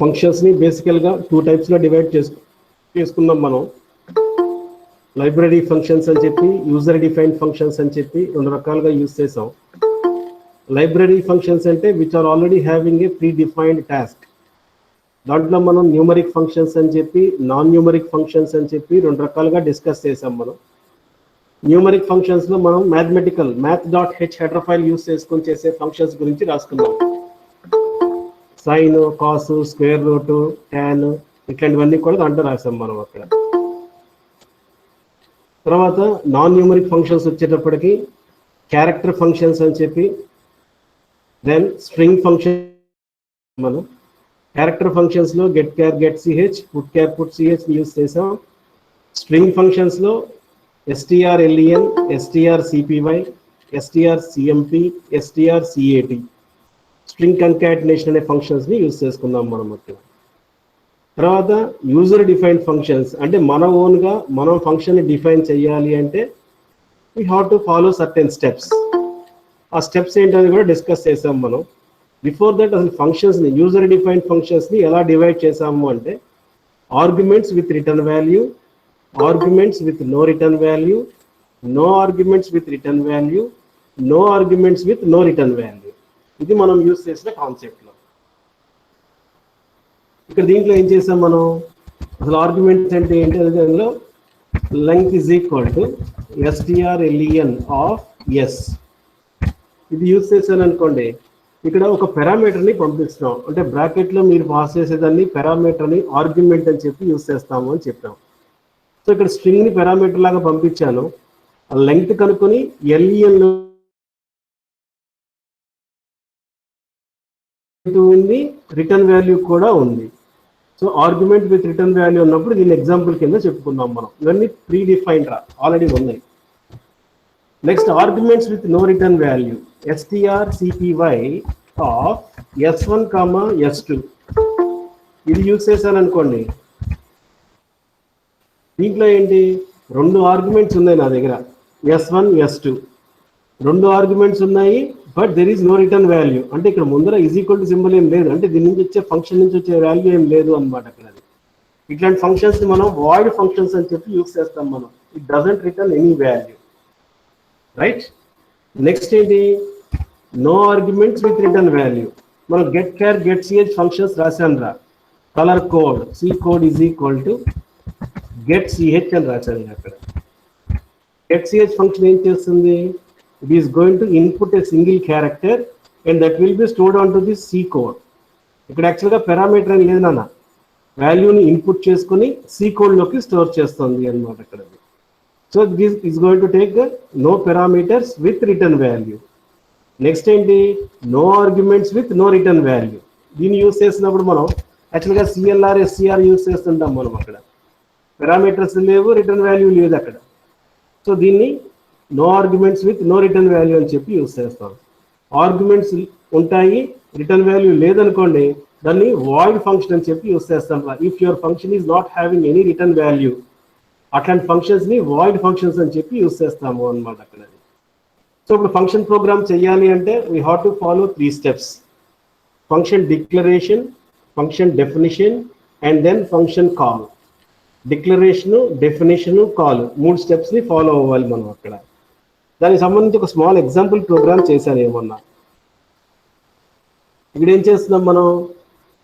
ఫంక్షన్స్ని బేసికల్గా 2 టైప్స్గా డివైడ్ చేసుకున్నాం మనం. లైబ్రరీ ఫంక్షన్స్ అని చెప్పి, యూజర్ డిఫైన్డ్ ఫంక్షన్స్ అని చెప్పి 2 రకాలుగా యూజ్ చేసాం. లైబ్రరీ ఫంక్షన్స్ అంటే which are already having a predefined task. దాంట్లో మనం న్యూమరిక్ ఫంక్షన్స్ అని చెప్పి, నాన్ న్యూమరిక్ ఫంక్షన్స్ అని చెప్పి 2 రకాలుగా డిస్కస్ చేసాం మనం. న్యూమరిక్ ఫంక్షన్స్లో మనం math.h హెడర్ ఫైల్ యూజ్ చేసుకొని చేసే ఫంక్షన్స్ గురించి రాసుకున్నాం. Sine, cos, square root, tan ఇట్లాంటివన్నీ కూడా దాంట్లో రాసాం మనం అక్కడ. తర్వాత నాన్ న్యూమరిక్ ఫంక్షన్స్ వచ్చేటప్పటికి క్యారెక్టర్ ఫంక్షన్స్ అని చెప్పి, దెన్ స్ట్రింగ్ ఫంక్షన్. మనం క్యారెక్టర్ ఫంక్షన్స్లో get char get C H, put char put C H use చేసాం. స్ట్రింగ్ ఫంక్షన్స్లో strlen, strcpy, strcmp, strcat string concatenation అనే ఫంక్షన్స్ని యూజ్ చేసుకుందాం మనం అక్కడ. తర్వాత యూజర్ డిఫైన్డ్ ఫంక్షన్స్ అంటే మన ఓన్గా మనం ఫంక్షన్ని డిఫైన్ చేయాలి అంటే we have to follow certain steps. ఆ స్టెప్స్ ఏంటని కూడా డిస్కస్ చేసాం మనం. బిఫోర్ దట్ అసలు ఫంక్షన్స్ని, యూజర్ డిఫైన్డ్ ఫంక్షన్స్ని ఎలా డివైడ్ చేసాము అంటే arguments with return value, arguments with no return value, no arguments with return value, no arguments with no return value. ఇది మనం యూజ్ చేసిన కాన్సెప్ట్లో. ఇక్కడ దీంట్లో ఏం చేసాం మనం, అసలు ఆర్గ్యుమెంట్స్ అంటే ఏంటి అనే దానిలో length is equal to strlen of S. ఇది యూజ్ చేశాను అనుకోండి, ఇక్కడ ఒక పారామీటర్ని పంపిస్తున్నాం. అంటే బ్రాకెట్లో మీరు పాస్ చేసేదాన్ని పారామీటర్ని ఆర్గ్యుమెంట్ అని చెప్పి యూజ్ చేస్తాము అని చెప్పాం. సో ఇక్కడ స్ట్రింగ్ని పారామీటర్ లాగా పంపించాను. ఆ లెంగ్త్ కనుక్కొని ఎల్ఈఎన్ ఉంది, రిటర్న్ వాల్యూ కూడా ఉంది. So argument with return value ఉన్నప్పుడు దీని ఎగ్జాంపుల్ కింద చెప్పుకుందాం మనం. ఇవన్నీ ప్రీ డిఫైన్డ్ ఆల్రెడీ ఉన్నాయి. Next arguments with no return value, strcpy of s1, s2. ఇది యూజ్ చేశాను అనుకోండి. దీంట్లో ఏంటి, 2 ఆర్గ్యుమెంట్స్ ఉన్నాయి నా దగ్గర, s1, s2. 2 ఆర్గ్యుమెంట్స్ ఉన్నాయి, but there is no return value. అంటే ఇక్కడ ముందర ఈజ్ ఈక్వల్ టు సింబల్ ఏం లేదు, అంటే దీని నుంచి వచ్చే ఫంక్షన్ నుంచి వచ్చే వాల్యూ ఏం లేదు అనమాట అక్కడ. ఇట్లాంటి ఫంక్షన్స్ని మనం వాయిడ్ ఫంక్షన్స్ అని చెప్పి యూజ్ చేస్తాం మనం. It doesn't return any value, right. Next ఏంటి, no arguments with return value. మనం get char get C H functions రాశాను రా. Colour code C code is equal to get C H అని రాశాను అక్కడ. గెట్ సిహెచ్ ఫంక్షన్ ఏం చేస్తుంది, it is going to input a single character and that will be stored on to the C code. ఇక్కడ యాక్చువల్గా parameter అని లేదు నాన్న, వాల్యూని ఇన్పుట్ చేసుకుని సి కోడ్లోకి స్టోర్ చేస్తుంది అనమాట అక్కడ. So this is going to take no parameters with return value. Next ఏంటి, no arguments with no return value. దీన్ని యూజ్ చేసినప్పుడు మనం యాక్చువల్గా సిఎల్ఆర్ ఎస్సిఆర్ యూజ్ చేస్తుంటాం మనం. అక్కడ పారామీటర్స్ లేవు, రిటర్న్ వాల్యూ లేదు అక్కడ. సో దీన్ని no arguments with no return value అని చెప్పి యూజ్ చేస్తాం. ఆర్గ్యుమెంట్స్ ఉంటాయి, రిటర్న్ వాల్యూ లేదనుకోండి, దాన్ని వాయిడ్ ఫంక్షన్ అని చెప్పి యూజ్ చేస్తాం. If your function is not having any return value, అట్లాంటి ఫంక్షన్స్ని వాయిడ్ ఫంక్షన్స్ అని చెప్పి యూజ్ చేస్తాము అనమాట అక్కడ. సో ఇప్పుడు ఫంక్షన్ ప్రోగ్రామ్ చేయాలి అంటే we have to follow 3 steps. Function declaration, function definition and then function call. Declaration, definition, call 3 స్టెప్స్ని ఫాలో అవ్వాలి మనం అక్కడ. దానికి సంబంధించి ఒక స్మాల్ ఎగ్జాంపుల్ ప్రోగ్రామ్ చేశాను ఏమన్నా. ఇక్కడ ఏం చేస్తున్నాం మనం,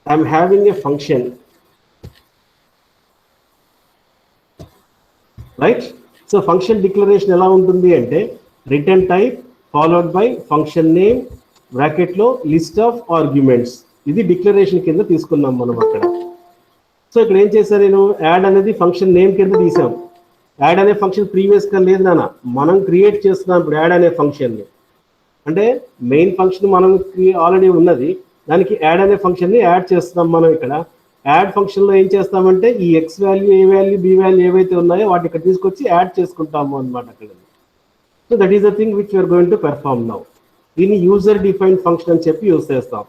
I'm having a function, right. So function declaration ఎలా ఉంటుంది అంటే return type followed by function name బ్రాకెట్లో లిస్ట్ ఆఫ్ ఆర్గ్యుమెంట్స్. ఇది డిక్లరేషన్ కింద తీసుకున్నాం మనం అక్కడ. సో ఇక్కడ ఏం చేశాను నేను, యాడ్ అనేది ఫంక్షన్ నేమ్ కింద తీసాం. యాడ్ అనే ఫంక్షన్ ప్రీవియస్గా లేదు నాన్న, మనం క్రియేట్ చేస్తున్నాం ఇప్పుడు యాడ్ అనే ఫంక్షన్ని. అంటే మెయిన్ ఫంక్షన్ మనం ఆల్రెడీ ఉన్నది, దానికి యాడ్ అనే ఫంక్షన్ని యాడ్ చేస్తున్నాం మనం ఇక్కడ. యాడ్ ఫంక్షన్లో ఏం చేస్తామంటే ఈ X value, A value, B value ఏవైతే ఉన్నాయో వాటి ఇక్కడ తీసుకొచ్చి యాడ్ చేసుకుంటాము అనమాట అక్కడ. So that is the thing which you are going to perform now. దీన్ని యూజర్ డిఫైన్డ్ ఫంక్షన్ అని చెప్పి యూజ్ చేస్తాం.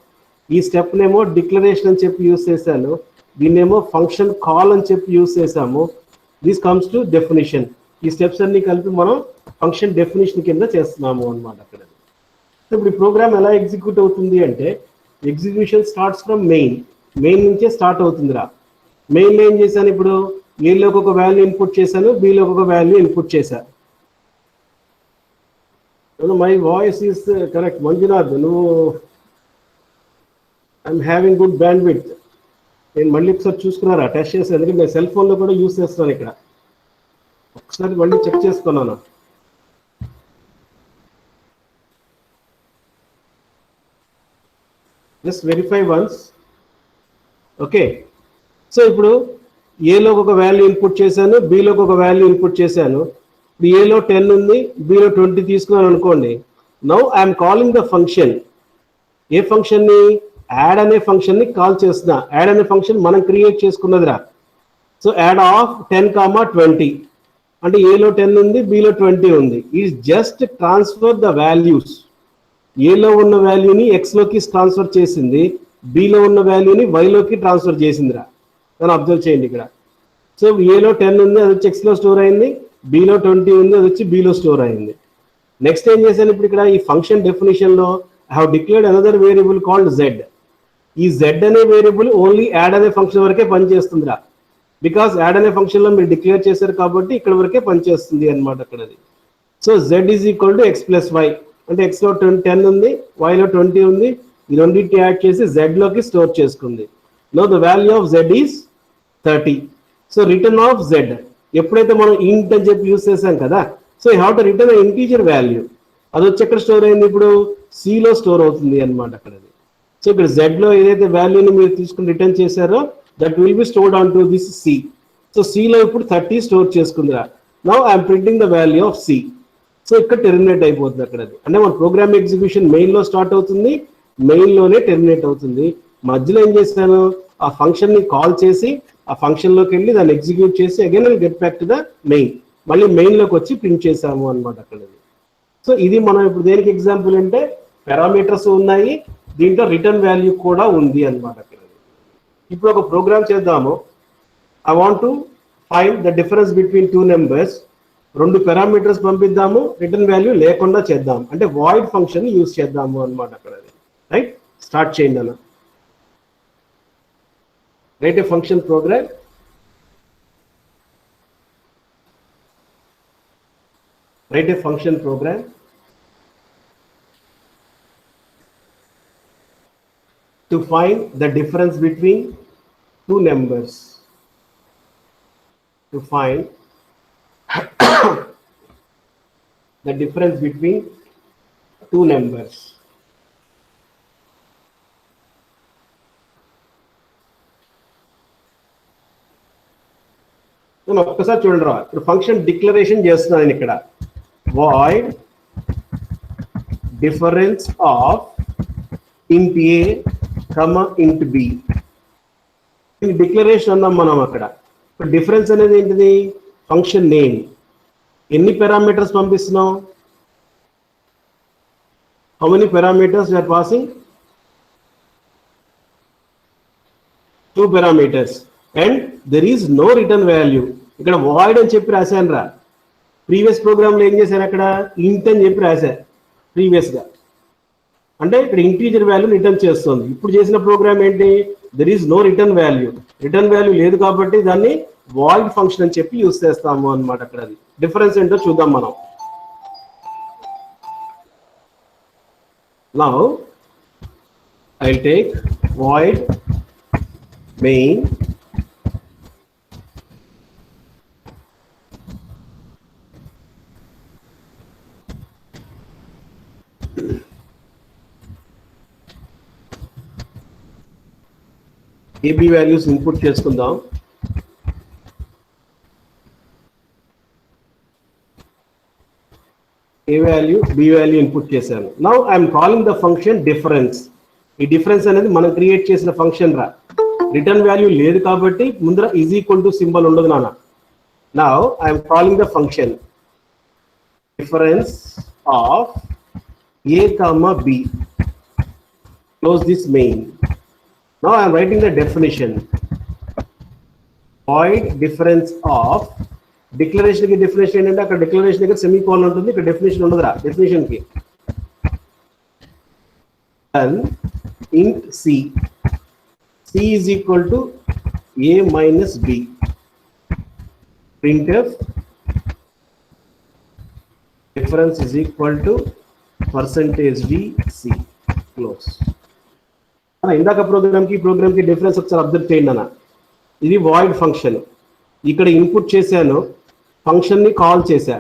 ఈ స్టెప్నేమో డిక్లరేషన్ అని చెప్పి యూజ్ చేశాను, దీన్నేమో ఫంక్షన్ కాల్ అని చెప్పి యూజ్ చేసాము. This comes to definition. ఈ స్టెప్స్ అన్ని కలిపి మనం ఫంక్షన్ డెఫినిషన్ కింద చేస్తున్నాము అనమాట అక్కడ. ఇప్పుడు ఈ ప్రోగ్రామ్ ఎలా ఎగ్జిక్యూట్ అవుతుంది అంటే execution starts from main. Main నుంచే స్టార్ట్ అవుతుందిరా. మెయిన్లో ఏం చేశాను, ఇప్పుడు ఏలోకి ఒక వాల్యూ ఇన్పుట్ చేశాను, బిలోకి ఒక వాల్యూ ఇన్పుట్ చేశాను. My voice is correct Manjunath, నువ్వు I'm having good band width. నేను మళ్ళీ ఒకసారి చూసుకున్నారా, టెస్ట్ చేశాను, ఎందుకంటే నేను సెల్ ఫోన్లో కూడా యూస్ చేస్తున్నాను. ఇక్కడ ఒకసారి మళ్ళీ చెక్ చేసుకున్నాను. Just verify once. Okay, so ఇప్పుడు ఏలోకి ఒక వాల్యూ ఇన్పుట్ చేశాను, బిలోకి ఒక వాల్యూ ఇన్పుట్ చేశాను. ఇప్పుడు ఏలో 10 ఉంది, బిలో 20 తీసుకున్నాను అనుకోండి. Now I'm calling the function. ఏ ఫంక్షన్ని? యాడ్ అనే ఫంక్షన్ని కాల్ చేస్తున్నా. యాడ్ అనే ఫంక్షన్ మనం క్రియేట్ చేసుకున్నదిరా. సో యాడ్ ఆఫ్ 10, 20 అంటే ఏలో 10 ఉంది, బిలో 20 ఉంది. Is just transfer the values. ఏలో ఉన్న వాల్యూని ఎక్స్లోకి ట్రాన్స్ఫర్ చేసింది, బిలో ఉన్న వాల్యూని వైలోకి ట్రాన్స్ఫర్ చేసిందిరా. దాన్ని అబ్జర్వ్ చేయండి ఇక్కడ. సో ఏలో 10 ఉంది, అది వచ్చి ఎక్స్లో స్టోర్ అయింది. బిలో 20 ఉంది, అది వచ్చి బిలో స్టోర్ అయింది. నెక్స్ట్ ఏం చేశాను, ఇప్పుడు ఇక్కడ ఈ ఫంక్షన్ డెఫినేషన్లో I have declared another variable called Z. ఈ జెడ్ అనే వేరియబుల్ ఓన్లీ యాడ్ అనే ఫంక్షన్ వరకే పనిచేస్తుందిరా. బికాస్ యాడ్ అనే ఫంక్షన్లో మీరు డిక్లేర్ చేశారు కాబట్టి ఇక్కడ వరకే పనిచేస్తుంది అనమాట అక్కడది. So Z is equal to X plus Y, అంటే ఎక్స్లో 10 ఉంది, వైలో 20 ఉంది. ఈ రెండింటిని యాడ్ చేసి జెడ్లోకి స్టోర్ చేసుకుంది. Know the value of Z is 30. So return of Z, ఎప్పుడైతే మనం ఇంట్ అని చెప్పి యూస్ చేసాం కదా, so you have to return integer value. అది వచ్చి ఎక్కడ స్టోర్ అయింది, ఇప్పుడు సిలో స్టోర్ అవుతుంది అనమాట అక్కడది. సో ఇక్కడ జెడ్లో ఏదైతే వాల్యూని మీరు తీసుకుని రిటర్న్ చేశారో that will be stored on to this C. So సిలో ఇప్పుడు 30 స్టోర్ చేసుకుందిరా. Now I'm printing the value of C. So ఇక్కడ టెర్మినేట్ అయిపోతుంది అక్కడది. అంటే మన ప్రోగ్రామ్ ఎగ్జిక్యూషన్ మెయిన్లో స్టార్ట్ అవుతుంది, మెయిన్లోనే టెర్మినేట్ అవుతుంది. మధ్యలో ఏం చేశాను, ఆ ఫంక్షన్ని కాల్ చేసి ఆ ఫంక్షన్లోకి వెళ్ళి దాన్ని ఎగ్జిక్యూట్ చేసి again I'll get back to the main, మళ్ళీ మెయిన్లోకి వచ్చి ప్రింట్ చేసాము అనమాట అక్కడది. సో ఇది మనం ఇప్పుడు దేనికి ఎగ్జాంపుల్ అంటే పారామీటర్స్ ఉన్నాయి, దీంట్లో రిటర్న్ వాల్యూ కూడా ఉంది అనమాట అక్కడ. ఇప్పుడు ఒక ప్రోగ్రామ్ చేద్దాము. I want to find the difference between 2 numbers. 2 parameters పంపిద్దాము, రిటర్న్ వాల్యూ లేకుండా చేద్దాం, అంటే వాయిడ్ ఫంక్షన్ యూజ్ చేద్దాము అనమాట అక్కడ. రైట్, స్టార్ట్ చేయండి అన్న. Write a function program. Write a function program to find the difference between 2 numbers. To find the difference between 2 numbers. ఒక్కసారి చూడండి రా, ఇప్పుడు ఫంక్షన్ డిక్లరేషన్ చేస్తున్నాను నేను ఇక్కడ. void difference of int a comma int b. ఇది డిక్లరేషన్ అన్నాం మనం అక్కడ. ఇప్పుడు డిఫరెన్స్ అనేది ఏంటిది, ఫంక్షన్ నేమ్. ఎన్ని పారామీటర్స్ పంపిస్తున్నాం, how many parameters we are passing, 2 parameters and there is no return value. ఇక్కడ void అని చెప్పి రాశాను రా. ప్రీవియస్ ప్రోగ్రామ్లో ఏం చేశాను, అక్కడ ఇంట్ అని చెప్పి రాశారు ప్రీవియస్గా, అంటే ఇక్కడ ఇంటీజర్ వాల్యూ రిటర్న్ చేస్తుంది. ఇప్పుడు చేసిన ప్రోగ్రామ్ ఏంటి, there is no return value. Return value లేదు కాబట్టి దాన్ని వాయిడ్ ఫంక్షన్ అని చెప్పి యూస్ చేస్తాము అనమాట అక్కడ. అది డిఫరెన్స్ ఏంటో చూద్దాం మనం. Now I will take void main AB values input చేసుకుందాం. A value B value input చేశాను. Now I'm calling the function difference. ఈ డిఫరెన్స్ అనేది మనం క్రియేట్ చేసిన ఫంక్షన్ రా. రిటర్న్ వాల్యూ లేదు కాబట్టి ముందర ఈజ్ ఈక్వల్ టు సింబల్ ఉండదు నాన్న. Now I'm calling the function difference of A comma B. Close this main. Now I am writing the definition. Void difference of declaration की definition ఏంటంటే అక్కడ declaration దగ్గర semicolon ఉంటుంది, ఇక్కడ definition ఉండదురా. definition కి int c. C is equal to A minus B. Printf difference is equal to percentage D C. Close. ఇందాక programme కి difference ఒకసారి అబ్జర్వ్ చేయండి అన్న. ఇది వాయిడ్ ఫంక్షన్. ఇక్కడ ఇన్పుట్ చేశాను, ఫంక్షన్ ని కాల్ చేశా,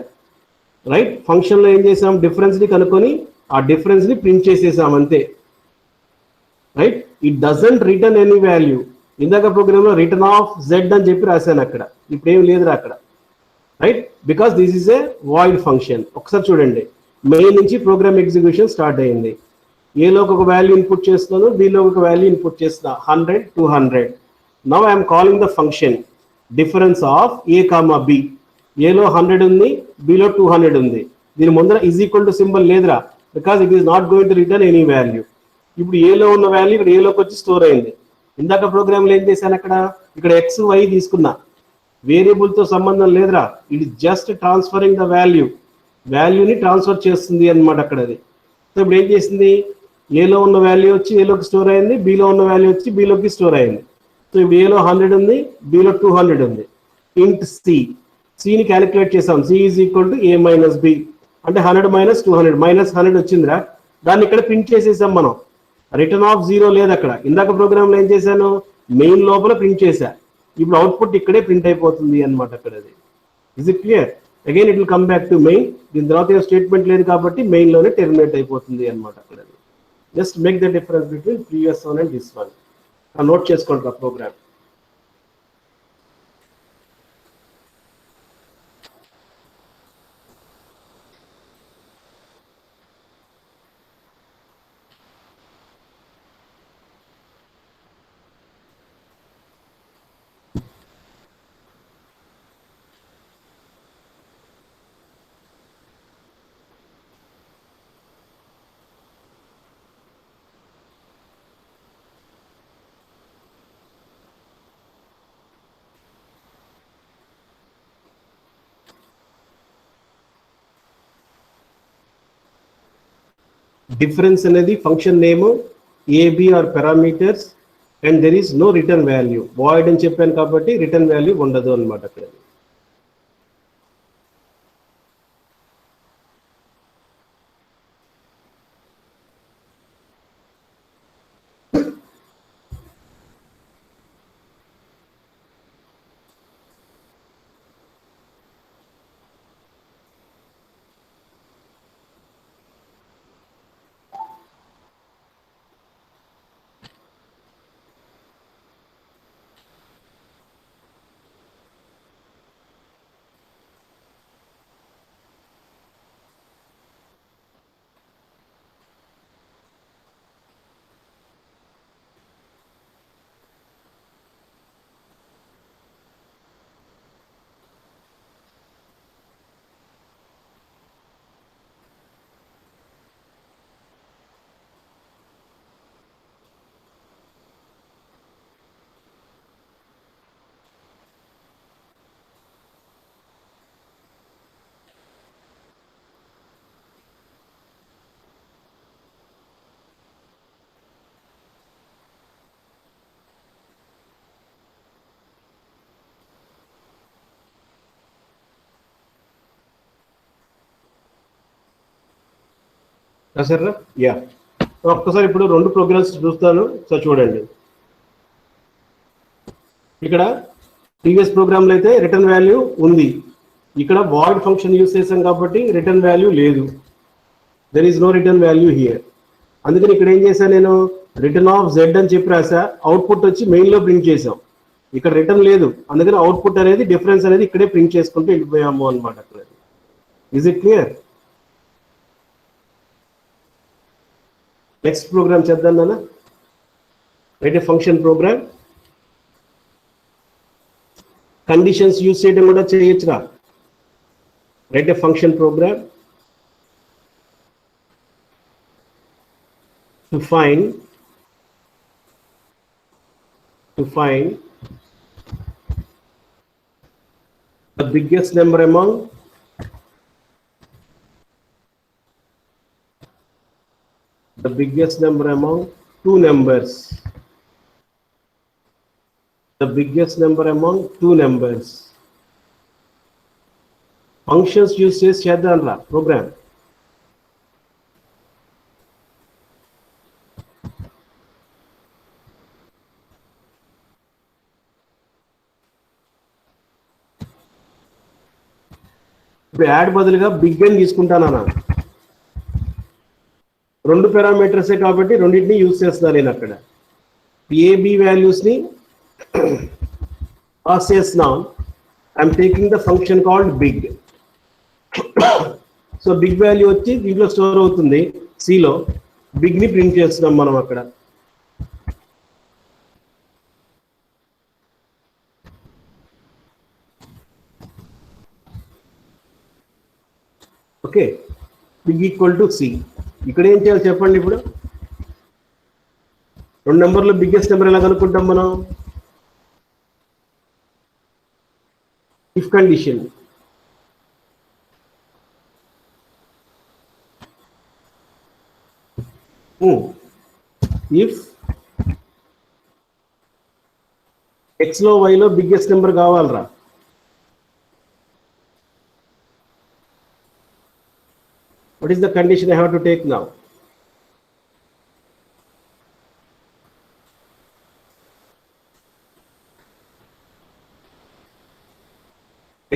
రైట్? ఫంక్షన్ లో ఏం చేసాం, డిఫరెన్స్ ని కనుక్కొని ఆ డిఫరెన్స్ ని ప్రింట్ చేసేసాం అంతే, right? It doesn't return any value. ఇందాక ప్రోగ్రామ్ లో రిటర్న్ ఆఫ్ జెడ్ అని చెప్పి రాశాను, అక్కడ ఇప్పుడు ఏం లేదురా అక్కడ, right? Because this is a void function. ఒకసారి చూడండి, మెయిన్ నుంచి ప్రోగ్రామ్ ఎగ్జిక్యూషన్ స్టార్ట్ అయింది. ఏలోకి ఒక వాల్యూ ఇన్పుట్ చేస్తున్నాను, బిలో ఒక వాల్యూ ఇన్పుట్ చేస్తున్నా, 100 200. Now I'm calling the function difference of A comma B. ఏలో 100 ఉంది, బిలో 200 ఉంది. దీని ముందర ఈజ్ ఈక్వల్ టు సింబల్ లేదురా, because it is not going to return any value. ఇప్పుడు ఏలో ఉన్న వాల్యూ ఇక్కడ ఏలోకి వచ్చి స్టోర్ అయింది. ఇందాక ప్రోగ్రామ్లో ఏం చేశాను, అక్కడ ఇక్కడ ఎక్స్ వై తీసుకున్నా, వేరియబుల్ తో సంబంధం లేదురా, it is just transferring the వాల్యూని ట్రాన్స్ఫర్ చేస్తుంది అనమాట అక్కడ అది. సో ఇప్పుడు ఏం చేసింది, ఏలో ఉన్న వాల్యూ వచ్చి ఏలోకి స్టోర్ అయింది, బిలో ఉన్న వాల్యూ వచ్చి బిలోకి స్టోర్ అయింది. సో ఇప్పుడు ఏలో 100 ఉంది, బిలో 200 ఉంది. ఇంట్ సిని క్యాలిక్యులేట్ చేసాం, C is equal to A minus B, అంటే 100 మైనస్ 200 మైనస్ 100 వచ్చిందిరా. దాన్ని ఇక్కడ ప్రింట్ చేసేసాం మనం. రిటర్న్ ఆఫ్ 0 లేదు అక్కడ. ఇందాక ప్రోగ్రామ్ లో ఏం చేశాను, మెయిన్ లోపల ప్రింట్ చేశా. ఇప్పుడు అవుట్పుట్ ఇక్కడే ప్రింట్ అయిపోతుంది అనమాట అక్కడ అది. Is it clear? Again it will come back to main. దీని తర్వాత స్టేట్మెంట్ లేదు కాబట్టి మెయిన్ లోనే టెర్మినేట్ అయిపోతుంది అనమాట అక్కడ. Just make the difference between previous one and this one. Note చేసుకోండి ఆ ప్రోగ్రామ్. డిఫరెన్స్ అనేది function name, A B are parameters, and there is no return value. Void అని చెప్పాను కాబట్టి రిటర్న్ వాల్యూ ఉండదు అనమాట అక్కడ. సరే, యా, ఒక్కసారి ఇప్పుడు రెండు ప్రోగ్రామ్స్ చూస్తాను. సో చూడండి, ఇక్కడ ప్రీవియస్ ప్రోగ్రామ్లో అయితే రిటర్న్ వాల్యూ ఉంది, ఇక్కడ వాయిడ్ ఫంక్షన్ యూస్ చేసాం కాబట్టి రిటర్న్ వాల్యూ లేదు. There is no return value here. అందుకని ఇక్కడ ఏం చేశాను నేను, రిటర్న్ ఆఫ్ జెడ్ అని చెప్పి రాసా, అవుట్పుట్ వచ్చి మెయిన్లో ప్రింట్ చేసాం. ఇక్కడ రిటర్న్ లేదు, అందుకని అవుట్పుట్ అనేది డిఫరెన్స్ అనేది ఇక్కడే ప్రింట్ చేసుకుంటూ వెళ్ళిపోయాము అనమాట అక్కడ. Is it clear? Next program చేద్దాం నాన్న. Write a function program. Conditions use చేయడం కూడా చేయొచ్చురా. Write a function program to find the biggest number among two numbers. the biggest number among two numbers. Functions use చేసి చేద్దాం రా programme. ఇప్పుడు add బదులుగా బిగ్ అని తీసుకుంటానా, రెండు పారామీటర్సే కాబట్టి రెండింటిని యూజ్ చేస్తున్నా నేను అక్కడ. ఏబి వాల్యూస్ని పాస్ చేస్తున్నాం. I'm taking the function called big. So big value వచ్చి దీంట్లో స్టోర్ అవుతుంది సిలో. బిగ్ ని ప్రింట్ చేస్తున్నాం మనం అక్కడ. Okay, big equal to C. ఇక్కడ ఏం చేయాలి చెప్పండి. ఇప్పుడు రెండు నెంబర్లో బిగ్గెస్ట్ నెంబర్ ఎలా కనుక్కుంటాం మనం? If condition. ఇఫ్ ఎక్స్ లో వైలో బిగ్గెస్ట్ నెంబర్ కావాలరా. What is the condition I have to take now?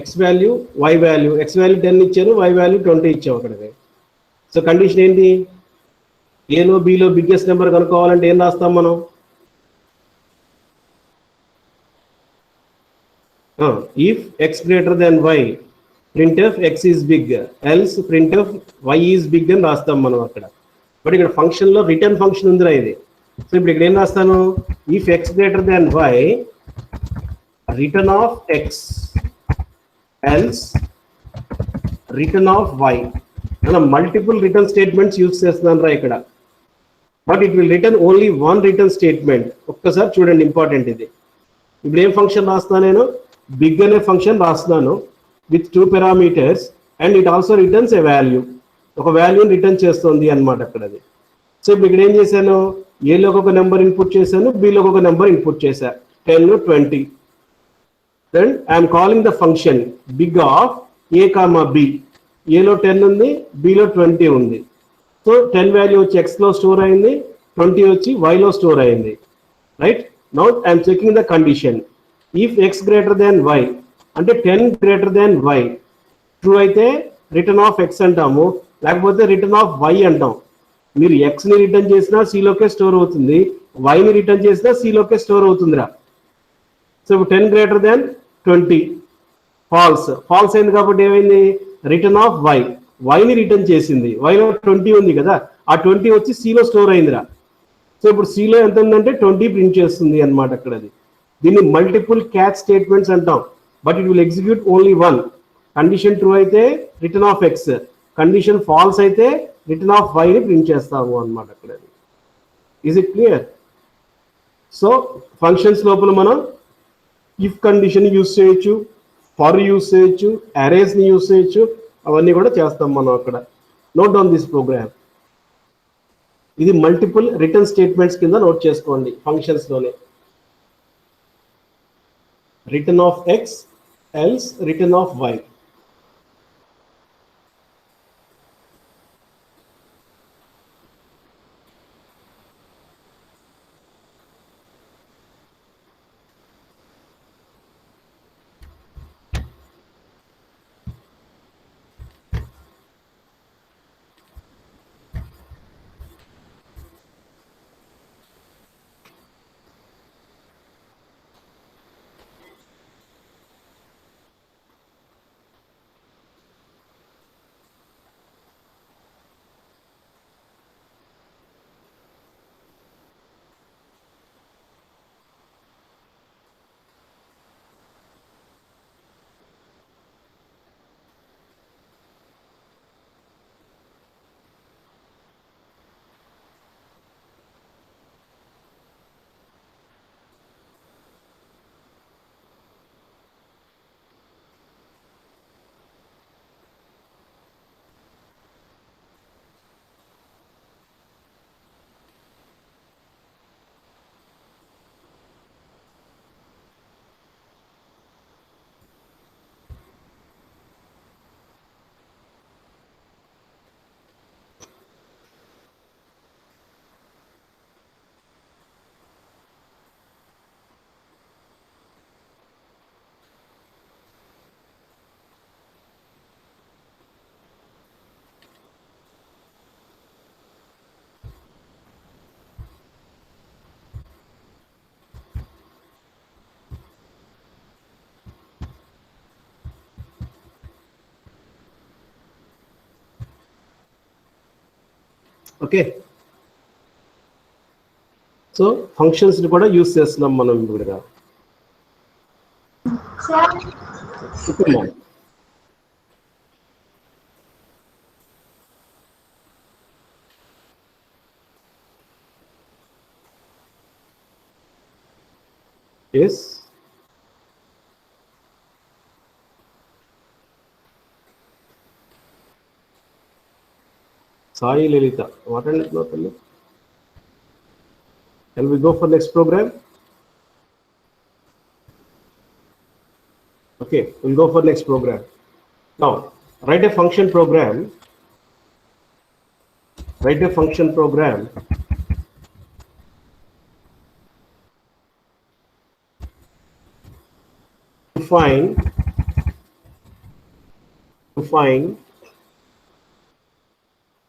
X value, Y value. X value 10 ఇచ్చాను, Y value 20 ఇచ్చాము అక్కడ. సో కండిషన్ ఏంటి? ఏలో బిలో బిగ్గెస్ట్ నెంబర్ కనుక్కోవాలంటే ఏం రాస్తాం మనం? If X greater than Y, printf x is big, else printf y is big అని రాస్తాం మనం అక్కడ. బట్ ఇక్కడ ఫంక్షన్ లో రిటర్న్ ఫంక్షన్ ఉందిరా ఇది. సో ఇప్పుడు ఇక్కడ ఏం రాస్తాను? If X greater than Y, return of X, else return of Y. అలా మల్టిపుల్ రిటర్న్ స్టేట్మెంట్స్ యూజ్ చేస్తున్నాను రా ఇక్కడ. But it will return only one return statement. ఒక్కసారి చూడండి, ఇంపార్టెంట్ ఇది. ఇప్పుడు ఏం ఫంక్షన్ రాస్తున్నాను నేను? బిగ్ అనే ఫంక్షన్ రాస్తున్నాను with two parameters and it also returns a value. ఒక వాల్యూని రిటర్న్ చేస్తుంది అనమాట అక్కడ అది. సో ఇప్పుడు ఇక్కడ ఏం చేశాను? ఏలోకి ఒక నెంబర్ ఇన్పుట్ చేశాను, బిలోకి ఒక నెంబర్ ఇన్పుట్ చేశా, 10, 20. Then I'm calling the function big of A comma B. ఏలో 10 ఉంది, బిలో 20 ఉంది. సో 10 వాల్యూ వచ్చి ఎక్స్ లో స్టోర్ అయింది, 20 వచ్చి వైలో స్టోర్ అయింది. Right now I'm checking the condition. If X greater than Y అంటే 10 గ్రేటర్ దాన్ వై, ట్రూ అయితే రిటర్న్ ఆఫ్ ఎక్స్ అంటాము, లేకపోతే రిటర్న్ ఆఫ్ వై అంటాం. మీరు ఎక్స్ ని రిటర్న్ చేసినా సిలోకే స్టోర్ అవుతుంది, వైని రిటర్న్ చేసినా సిలోకే స్టోర్ అవుతుందిరా. సో ఇప్పుడు 10 గ్రేటర్ దాన్ 20 ఫాల్స్. ఫాల్స్ అయింది కాబట్టి ఏమైంది? రిటర్న్ ఆఫ్ వై, వైని రిటర్న్ చేసింది. వైలో 20 ఉంది కదా, ఆ 20 వచ్చి సిలో స్టోర్ అయిందిరా. సో ఇప్పుడు సిలో ఎంత ఉందంటే 20 ప్రింట్ చేస్తుంది అనమాట అక్కడ అది. దీన్ని మల్టిపుల్ క్యాచ్ స్టేట్మెంట్స్ అంటాం. But it will execute only one. Condition true అయితే return of X, condition false అయితే రిటర్న్ ఆఫ్ వైని ప్రింట్ చేస్తాము అనమాట అక్కడ. Is it clear? So functions లోపల మనం ఇఫ్ కండిషన్ యూజ్ చేయొచ్చు, ఫర్ యూజ్ చేయొచ్చు, అరేస్ ని యూజ్ చేయొచ్చు, అవన్నీ కూడా చేస్తాం మనం అక్కడ. Note down this program. ఇది మల్టిపుల్ రిటర్న్ స్టేట్మెంట్స్ కింద నోట్ చేసుకోండి ఫంక్షన్స్ లోనే. Return of X, else return of y. Okay, so functions కూడా యూస్ చేస్తున్నాం మనం ఇప్పుడు. ఎస్, సాయి లలిత మాట్లాడుతున్నా తల్లి. Can we go for next program? Okay, we'll go for next program. Now, write a function program. Write a function program to find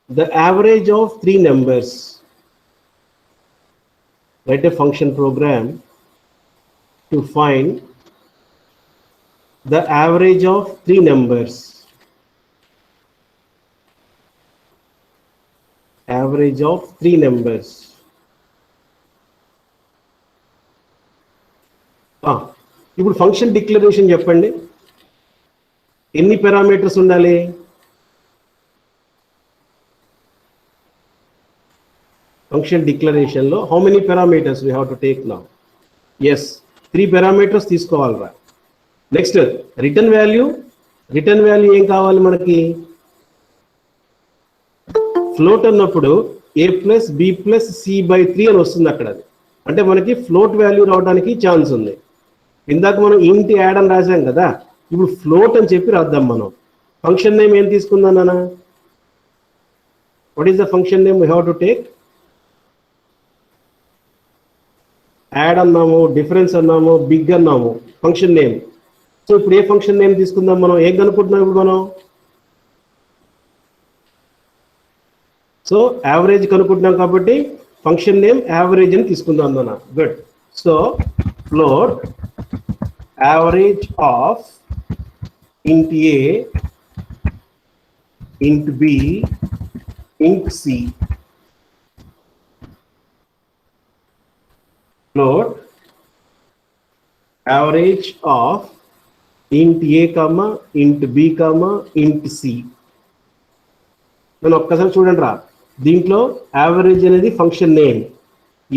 the average of three numbers. Write a function program to find the average of three numbers. Average of three numbers. ఇప్పుడు function declaration చెప్పండి. ఎన్ని parameters ఉండాలి? Function declaration లో how many parameters we have to take now? Yes, 3 parameters తీసుకోవాలరా. Next return value. Return value ఏం కావాలి మనకి? Float అన్నప్పుడు a plus b plus c/3 అని వస్తుంది అక్కడ. అంటే మనకి ఫ్లోట్ వాల్యూ రావడానికి ఛాన్స్ ఉంది. ఇందాక మనం ఇంట్ యాడ్ అని రాసాం కదా, ఇప్పుడు ఫ్లోట్ అని చెప్పి రాద్దాం మనం. ఫంక్షన్ నేమ్ ఏం తీసుకుందాం నాన్న? What is the function name we have to take? Add అన్నాము, డిఫరెన్స్ అన్నాము, బిగ్ అన్నాము, ఫంక్షన్ నేమ్. సో ఇప్పుడు ఏ ఫంక్షన్ నేమ్ తీసుకుందాం మనం? ఏం కనుక్కుంటున్నాం ఇప్పుడు మనం? సో యావరేజ్ కనుక్కుంటున్నాం కాబట్టి ఫంక్షన్ నేమ్ యావరేజ్ అని తీసుకుందాం అన్న. Good. So float average of int a, int b, int c. Float average of int a comma int b comma int c. నేను ఒక్కసారి చూడండి రా. దీంట్లో యావరేజ్ అనేది function name,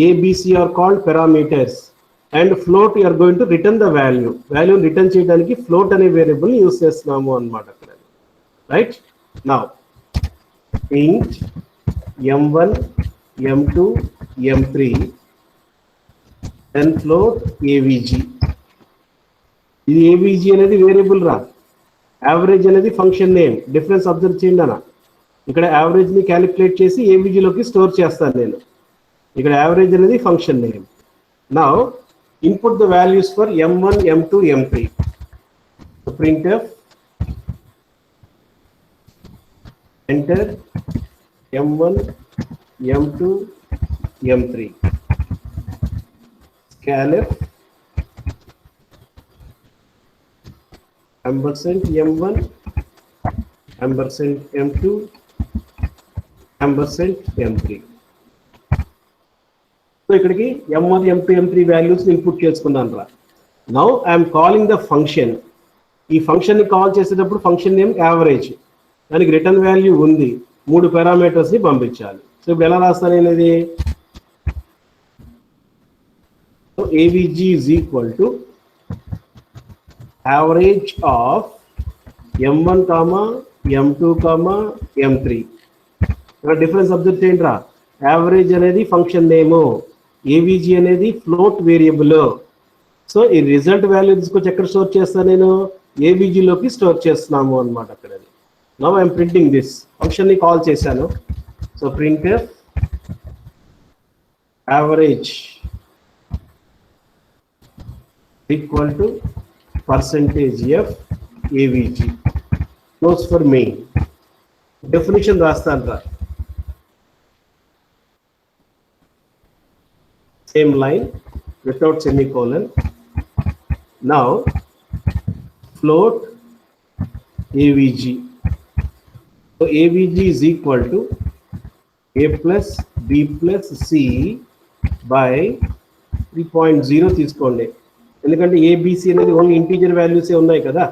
abc are called parameters, and float you are going to return the value. వాల్యూని return చేయడానికి float అనే variable use చేస్తున్నాము అన్నమాట అక్కడ. Right now int m1 m2 m3 then float avg. ఇది avg అనేది వేరియబుల్ రా. యావరేజ్ అనేది ఫంక్షన్ నేమ్. డిఫరెన్స్ అబ్జర్వ్ చేయండి అన్న. ఇక్కడ యావరేజ్ ని క్యాలిక్యులేట్ చేసి avg లోకి స్టోర్ చేస్తాను నేను. ఇక్కడ యావరేజ్ అనేది function name. Now input the values for m1 m2 m3. so printf enter m1 m2 m3 scanf ampersand m1 ampersand m2 ampersand m3. So ఇక్కడికి m1 m2 m3 values input చేసుకున్నాను రా. Now I'm calling the function. ఈ function ని call చేసేటప్పుడు function name average, దానికి return value ఉంది, 3 parameters ని పంపించాలి. సో ఇప్పుడు ఎలా రాస్తాను అనేది? So avg is equal to average of m1 comma m2 comma m3. ఇక్కడ డిఫరెన్స్ అబ్జర్వ్ చేయండి రా. యావరేజ్ అనేది ఫంక్షన్ నేము, avg అనేది ఫ్లోట్ వేరియబుల్. సో ఈ రిజల్ట్ వాల్యూ తీసుకొచ్చి ఎక్కడ స్టోర్ చేస్తాను నేను? avg లోకి స్టోర్ చేస్తున్నాము అన్నమాట అక్కడ. Now I'm printing this. Function ని కాల్ చేశాను. So printf average equal to percentage f avg close for main. Definition రాస్తాను రా. same line without semicolon. Now float avg. So avg is equal to a plus B plus C by 3.0 తీసుకోండి, ఎందుకంటే ABC అనేది only integer వాల్యూసే ఉన్నాయి కదా.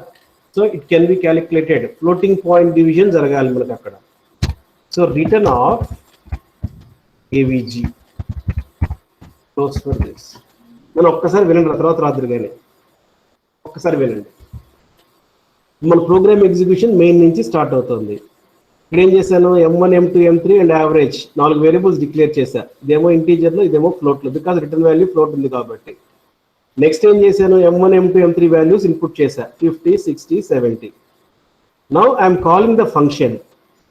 So it can be calculated, floating point division జరగాలి మనకు అక్కడ. So return of AVG close for this. మనం ఒక్కసారి వినండి, తర్వాత రాత్రి కానీ ఒక్కసారి వినండి. మన ప్రోగ్రామ్ ఎగ్జిక్యూషన్ మెయిన్ నుంచి స్టార్ట్ అవుతుంది. ఇక్కడ ఏం చేశాను, M1 M2 M3 and average 4 variables declare చేశా. ఇదేమో ఇంటీజర్లో, ఇదేమో ఫ్లోట్లో, బికాస్ రిటర్న్ వాల్యూ ఫ్లోట్ ఉంది కాబట్టి. నెక్స్ట్ ఏం చేశాను, M1 M2 M3 values input చేశా, 50 60 70. Now I'm calling the function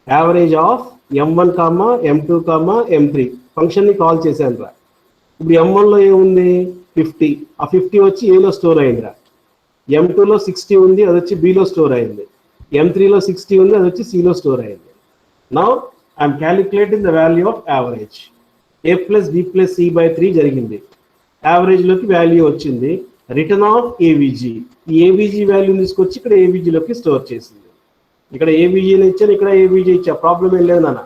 average of M1 M2 M3 ఫంక్షన్ని కాల్ చేశాను రా. ఇప్పుడు M1లో ఏముంది 50, ఆ 50 వచ్చి ఏలో స్టోర్ అయిందిరా. M2లో 60 ఉంది, అది వచ్చి బిలో స్టోర్ అయింది. M3లో 60 ఉంది, అది వచ్చి సిలో స్టోర్ అయింది. Now I'm calculating the value of average. A plus B plus C by 3 జరిగింది, యావరేజ్లోకి వాల్యూ వచ్చింది. రిటర్న్ ఆఫ్ ఏవిజీ, ఈ ఏవిజీ వాల్యూని తీసుకొచ్చి ఇక్కడ ఏవిజీలోకి స్టోర్ చేసింది. ఇక్కడ ఏవిజీని ఇచ్చాను, ఇక్కడ ఏవిజీ ఇచ్చా, ప్రాబ్లం ఏం లేదు నాన్న.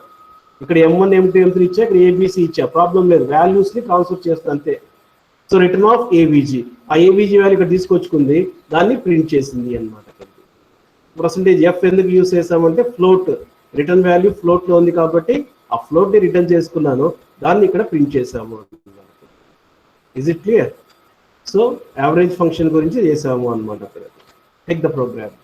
ఇక్కడ M1 M2 M3 ఇచ్చా, ఇక్కడ ఏబిసి ఇచ్చా, ప్రాబ్లం లేదు, వాల్యూస్ని ట్రాన్స్ఫర్ చేస్తా అంతే. సో రిటర్న్ ఆఫ్ ఏవిజీ, ఆ ఏవిజీ వాల్యూ ఇక్కడ తీసుకొచ్చుకుంది, దాన్ని ప్రింట్ చేసింది అనమాట. పర్సంటేజ్ ఎఫ్ ఎందుకు యూస్ చేసామంటే ఫ్లోట్, రిటర్న్ వాల్యూ ఫ్లోట్లో ఉంది కాబట్టి ఆ ఫ్లోట్ని రిటర్న్ చేసుకున్నాను, దాన్ని ఇక్కడ ప్రింట్ చేసాము. Is it clear? So average function గురించి చేసాము అనమాట. అక్కడ టేక్ ద ప్రోగ్రామ్.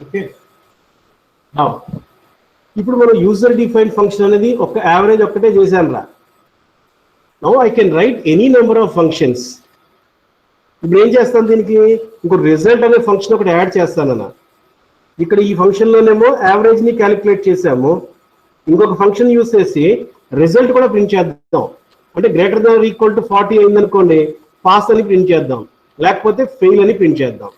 ఓకే, ఇప్పుడు మనం యూజర్ డిఫైన్ ఫంక్షన్ అనేది ఒక యావరేజ్ ఒక్కటే చేశాను రా. Now I can write any number of functions. ఇప్పుడు ఏం చేస్తాను, దీనికి ఇంకో రిజల్ట్ అనే ఫంక్షన్ ఒకటి యాడ్ చేస్తానన్నా. ఇక్కడ ఈ ఫంక్షన్లోనేమో యావరేజ్ని క్యాలిక్యులేట్ చేసాము, ఇంకొక ఫంక్షన్ యూస్ చేసి రిజల్ట్ కూడా ప్రింట్ చేద్దాం. అంటే గ్రేటర్ దాన్ ఈక్వల్ టు 40 అయిందనుకోండి, పాస్ అని ప్రింట్ చేద్దాం, లేకపోతే ఫెయిల్ అని ప్రింట్ చేద్దాం.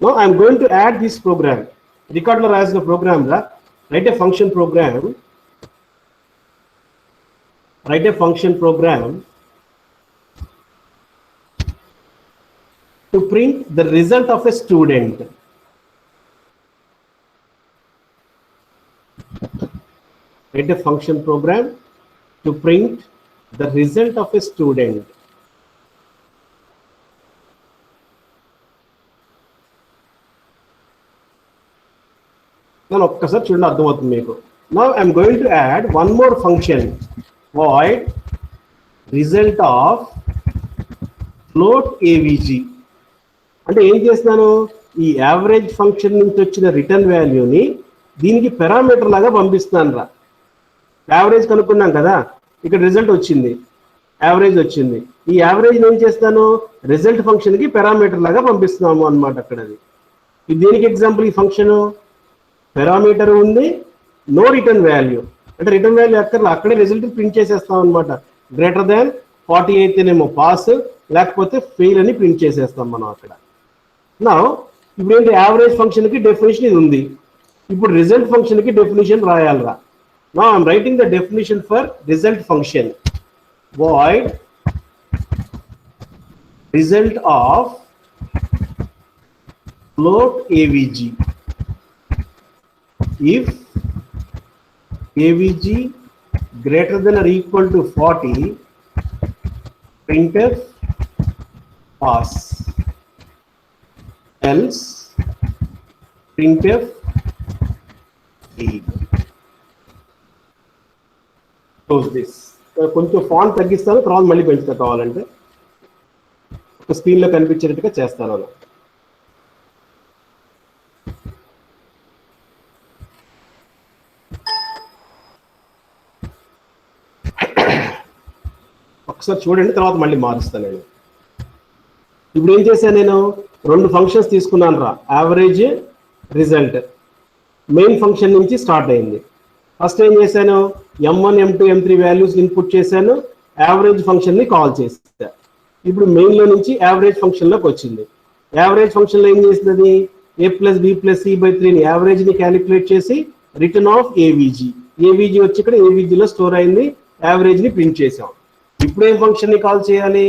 Now I'm going to add this program. రికార్డులో రాసిన ప్రోగ్రామ్ రా, write a function program, write a function program to print the result of a student. Write a function program to print the result of a student. Now ఒక్కసారి చూడండి, అర్థమవుతుంది మీకు. Now I am going to add one more function, void result of float avg. అంటే ఏం చేస్తున్నాను, ఈ average function నుంచి వచ్చిన రిటర్న్ వాల్యూని దీనికి పారామీటర్ లాగా పంపిస్తున్నాను రా. యావరేజ్ కనుక్కున్నాం కదా, ఇక్కడ రిజల్ట్ వచ్చింది, యావరేజ్ వచ్చింది. ఈ యావరేజ్ ఏం చేస్తాను, రిజల్ట్ ఫంక్షన్కి పారామీటర్ లాగా పంపిస్తున్నాము అన్నమాట. అక్కడ ఇది దేనికి ఎగ్జాంపుల్, ఈ ఫంక్షన్ పారామీటర్ ఉంది, నో రిటర్న్ వాల్యూ, అంటే రిటర్న్ వాల్యూ అక్కడే రిజల్ట్ ప్రింట్ చేసేస్తాం అనమాట. గ్రేటర్ దాన్ 40 అయితేనేమో పాస్, లేకపోతే ఫెయిల్ అని ప్రింట్ చేసేస్తాం మనం అక్కడ. నా ఇప్పుడు ఏంటి, యావరేజ్ ఫంక్షన్కి డెఫినేషన్ ఇది ఉంది, ఇప్పుడు రిజల్ట్ ఫంక్షన్కి డెఫినేషన్ రాయాలరా. నా I'm writing the definition for result function. Void result of float AVG if avg greater than or equal to 40, printf pass, else printf fail. Close this. కొంచెం ఫాంట్ తగ్గిస్తాను, తర్వాత మళ్ళీ పెంచుతా కావాలంటే. ఒక స్క్రీన్లో కనిపించేటట్టుగా చేస్తాను అలా. ఒకసారి చూడండి, తర్వాత మళ్ళీ మారుస్తాను నేను. ఇప్పుడు ఏం చేశాను, నేను రెండు ఫంక్షన్స్ తీసుకున్నాను రా, యావరేజ్, రిజల్ట్. మెయిన్ ఫంక్షన్ నుంచి స్టార్ట్ అయింది. ఫస్ట్ ఏం చేశాను, M1 M2 M3 values input చేశాను, యావరేజ్ ఫంక్షన్ని కాల్ చేస్తా. ఇప్పుడు మెయిన్లో నుంచి యావరేజ్ ఫంక్షన్లోకి వచ్చింది. యావరేజ్ ఫంక్షన్లో ఏం చేసింది, a ప్లస్ b ప్లస్ c/3ని యావరేజ్ని క్యాలిక్యులేట్ చేసి రిటర్న్ ఆఫ్ ఏవిజీ. ఏవిజీ వచ్చి ఇక్కడ ఏవిజీలో స్టోర్ అయింది, యావరేజ్ని ప్రింట్ చేసాం. ఇప్పుడు ఏం ఫంక్షన్ని కాల్ చేయాలి,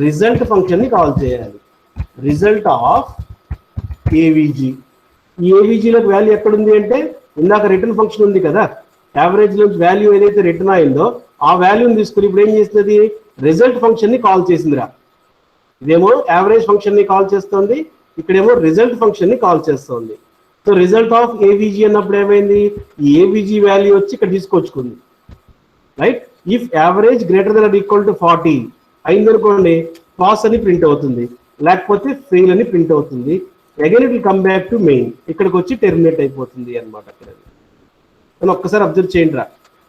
రిజల్ట్ ఫంక్షన్ని కాల్ చేయాలి. Result of AVG. ఈ ఏవిజీలోకి వాల్యూ ఎక్కడుంది అంటే, ఇందాక రిటర్న్ ఫంక్షన్ ఉంది కదా, యావరేజ్ నుంచి వాల్యూ ఏదైతే రిటర్న్ అయిందో ఆ వాల్యూని తీసుకుని ఇప్పుడు ఏం చేస్తుంది, రిజల్ట్ ఫంక్షన్ని కాల్ చేసిందిరా. ఇదేమో యావరేజ్ ఫంక్షన్ని కాల్ చేస్తుంది, ఇక్కడేమో రిజల్ట్ ఫంక్షన్ని కాల్ చేస్తుంది. సో రిజల్ట్ ఆఫ్ ఏవిజీ అన్నప్పుడు ఏమైంది, ఈ ఏవిజీ వాల్యూ వచ్చి ఇక్కడ తీసుకొచ్చుకుంది, right. If average greater then or equal to 40 అయిందనుకోండి, పాస్ అని ప్రింట్ అవుతుంది, లేకపోతే ఫెయిల్ అని ప్రింట్ అవుతుంది. Again it will come back to main, ఇక్కడికి వచ్చి టెర్మినేట్ అయిపోతుంది అనమాట. అక్కడ నేను ఒక్కసారి అబ్జర్వ్ చేయండి రా.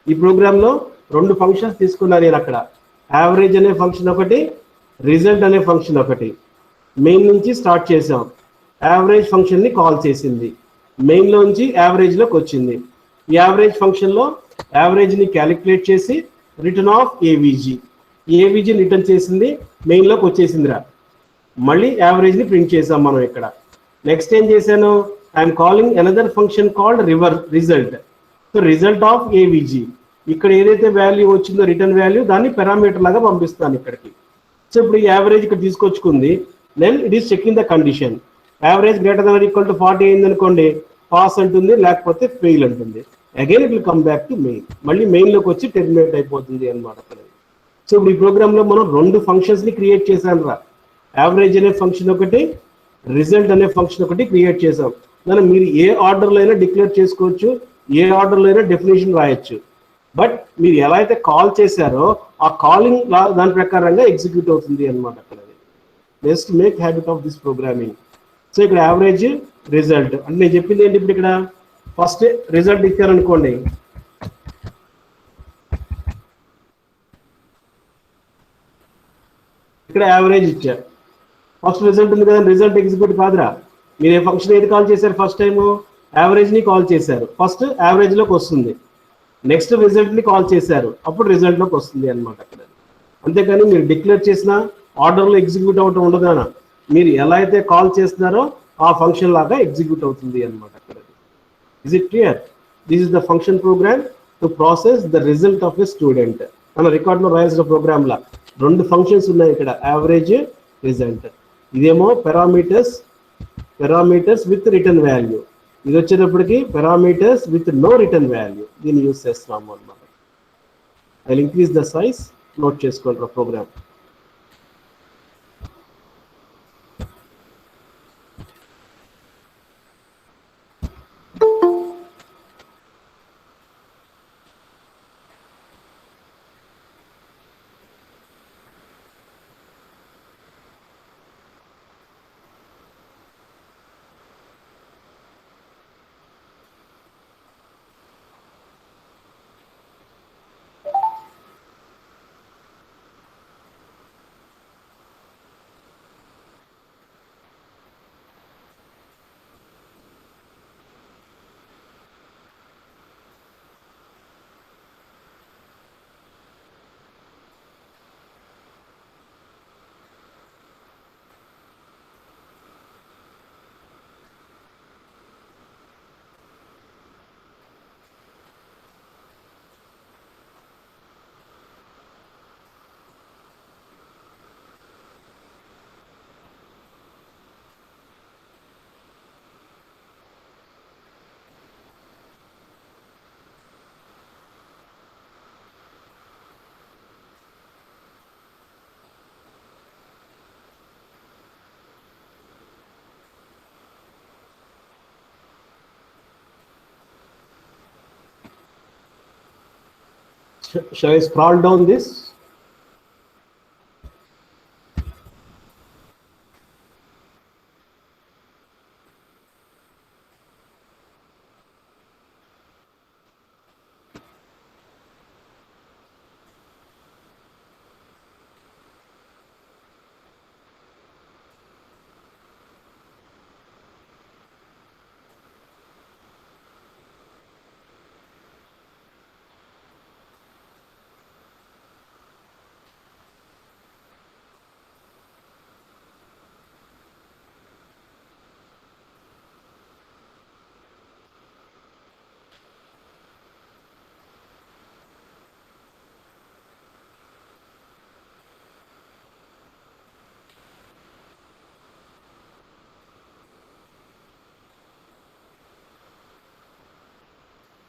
ఈ ప్రోగ్రాంలో రెండు ఫంక్షన్స్ తీసుకున్నాను నేను. అక్కడ యావరేజ్ అనే ఫంక్షన్ ఒకటి, రిజల్ట్ అనే ఫంక్షన్ ఒకటి. మెయిన్ నుంచి స్టార్ట్ చేసాం, యావరేజ్ ఫంక్షన్ని కాల్ చేసింది, మెయిన్లోంచి యావరేజ్లోకి వచ్చింది. ఈ యావరేజ్ ఫంక్షన్లో యావరేజ్ని క్యాలిక్యులేట్ చేసి return of AVG, AVG return చేసింది, మెయిన్లోకి వచ్చేసిందిరా. మళ్ళీ యావరేజ్ని ప్రింట్ చేసాం మనం ఇక్కడ. నెక్స్ట్ ఏం చేశాను, I'm calling another function called result. So result of AVG, ఇక్కడ ఏదైతే వాల్యూ వచ్చిందో రిటర్న్ వాల్యూ, దాన్ని పారామీటర్ లాగా పంపిస్తాను ఇక్కడికి. సో ఇప్పుడు ఈ యావరేజ్ ఇక్కడ తీసుకొచ్చుకుంది, then it is checking the condition. Average greater then equal to 40 అయింది అనుకోండి, పాస్ అంటుంది, లేకపోతే ఫెయిల్ అంటుంది. Again it will come back to main, మళ్ళీ మెయిన్లోకి వచ్చి టెర్మినేట్ అయిపోతుంది అనమాట అక్కడ. సో ఇప్పుడు ఈ ప్రోగ్రాంలో మనం రెండు ఫంక్షన్స్ని క్రియేట్ చేశాను రా. యావరేజ్ అనే ఫంక్షన్ ఒకటి, రిజల్ట్ అనే ఫంక్షన్ ఒకటి క్రియేట్ చేసాం. దాన్ని మీరు ఏ ఆర్డర్లో అయినా డిక్లేర్ చేసుకోవచ్చు, ఏ ఆర్డర్లో అయినా డెఫినేషన్ రాయొచ్చు. బట్ మీరు ఎలా అయితే కాల్ చేశారో ఆ కాలింగ్ దాని ప్రకారంగా ఎగ్జిక్యూట్ అవుతుంది అనమాట అక్కడ. Next make habit of this programming. So ఇక్కడ యావరేజ్, రిజల్ట్ అంటే నేను చెప్పింది ఏంటి, ఇప్పుడు ఇక్కడ ఫస్ట్ రిజల్ట్ ఇచ్చారనుకోండి, ఇక్కడ యావరేజ్ ఇచ్చారు, ఫస్ట్ రిజల్ట్ ఉంది కదా, రిజల్ట్ ఎగ్జిక్యూట్ కాదురా. మీరు ఏ ఫంక్షన్ ఏది కాల్ చేశారు, ఫస్ట్ టైం యావరేజ్ని కాల్ చేశారు, ఫస్ట్ యావరేజ్లోకి వస్తుంది. నెక్స్ట్ రిజల్ట్ని కాల్ చేశారు, అప్పుడు రిజల్ట్లోకి వస్తుంది అనమాట అక్కడ. అంతేకాని మీరు డిక్లేర్ చేసిన ఆర్డర్లో ఎగ్జిక్యూట్ అవటం ఉండదానా, మీరు ఎలా అయితే కాల్ చేస్తున్నారో ఆ ఫంక్షన్ లాగా ఎగ్జిక్యూట్ అవుతుంది అనమాట అక్కడ. Is it clear? This is the function program to process the result of a student. మన రికార్డ్లో రాయాల్సిన ప్రోగ్రామ్ లా రెండు ఫంక్షన్స్ ఉన్నాయి ఇక్కడ, యావరేజ్, రిజల్ట్. ఇదేమో పారామీటర్స్ విత్ రిటర్న్ వాల్యూ, ఇది వచ్చేటప్పటికి parameters with no return value. దీన్ని యూజ్ చేస్తున్నాము అనమాట. I increase the size, note చేసుకోండి program. Shall I scroll down this?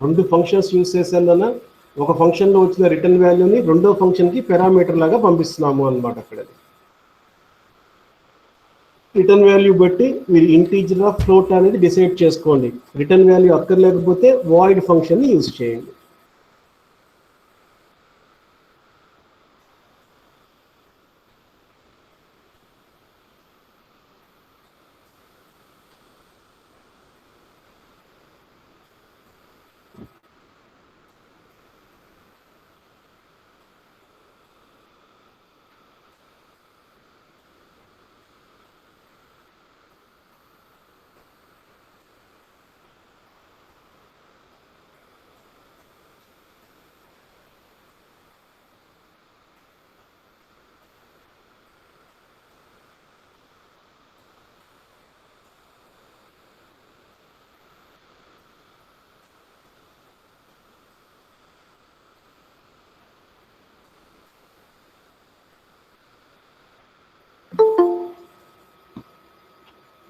రెండు ఫంక్షన్స్ యూజ్ చేశానన్నా, ఒక ఫంక్షన్లో వచ్చిన రిటర్న్ వాల్యూని రెండో ఫంక్షన్కి పారామీటర్ లాగా పంపిస్తున్నాము అనమాట. అక్కడ రిటర్న్ వాల్యూ బట్టి మీరు ఇంటీజర్ ఆఫ్ ఫ్లోట్ అనేది డిసైడ్ చేసుకోండి. రిటర్న్ వాల్యూ అక్కర్లేకపోతే వాయిడ్ ఫంక్షన్ని యూజ్ చేయండి.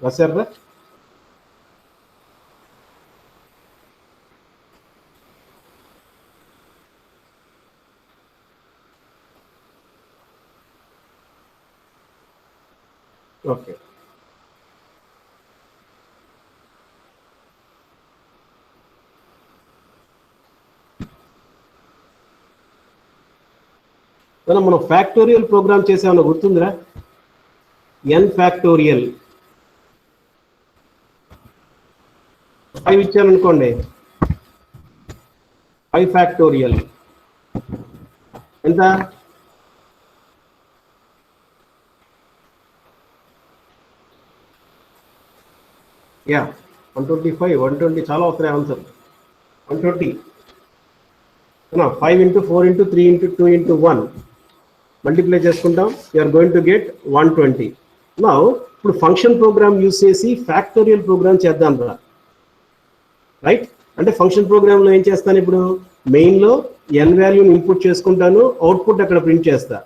రాశారా? ఓకే. మనం ఫ్యాక్టోరియల్ ప్రోగ్రామ్ చేసామన్నా గుర్తుందిరా? n ఫ్యాక్టోరియల్ 5 ఇచ్చారనుకోండి, 5 ఫ్యాక్టోరియల్ ఎంత? యా 125, 120 చాలా వస్తాయి answer. 120. 5 into 4 into 3 into 2 into 1 multiply చేసుకుంటాం, you are going to get 120. Now ఇప్పుడు ఫంక్షన్ ప్రోగ్రామ్ యూజ్ చేసి ఫ్యాక్టోరియల్ ప్రోగ్రామ్ చేద్దాం రా, రైట్? అంటే ఫంక్షన్ ప్రోగ్రామ్ లో ఏం చేస్తాను, ఇప్పుడు మెయిన్ లో ఎన్ వాల్యూని ఇన్పుట్ చేసుకుంటాను, అవుట్పుట్ అక్కడ ప్రింట్ చేస్తా.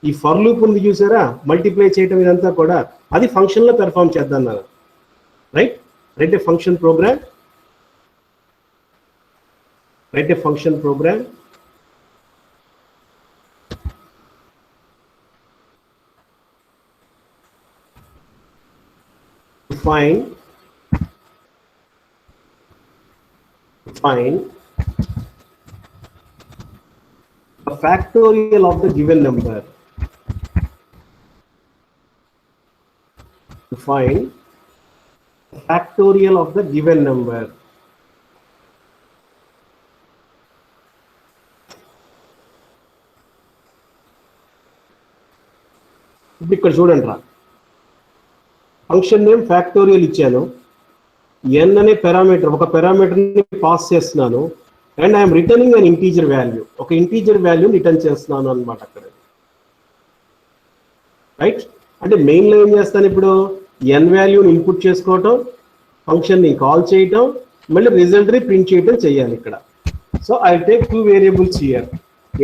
ఈ ఫర్ లూప్ ఉంది చూసారా, మల్టిప్లై చేయటం ఇదంతా కూడా, అది ఫంక్షన్ లో పెర్ఫార్మ్ చేద్దాం నా, right? Write a function program, write a function program. Find the factorial of the given number. Find the factorial of the given number. ఇక్కడ చూడండి రా, ఫంక్షన్ నేమ్ ఫ్యాక్టోరియల్ ఇచ్చాను, ఎన్ అనే పారామీటర్, ఒక పారామీటర్ని పాస్ చేస్తున్నాను, and I'm returning an integer value, ఒక integer value return చేస్తున్నాను అనమాట అక్కడ, రైట్? అంటే మెయిన్లో ఏం చేస్తాను, ఇప్పుడు ఎన్ వాల్యూని ఇన్పుట్ చేసుకోవటం, ఫంక్షన్ని కాల్ చేయటం, మళ్ళీ రిజల్ట్ని ప్రింట్ చేయటం చేయాలి ఇక్కడ. So I take 2 variables here,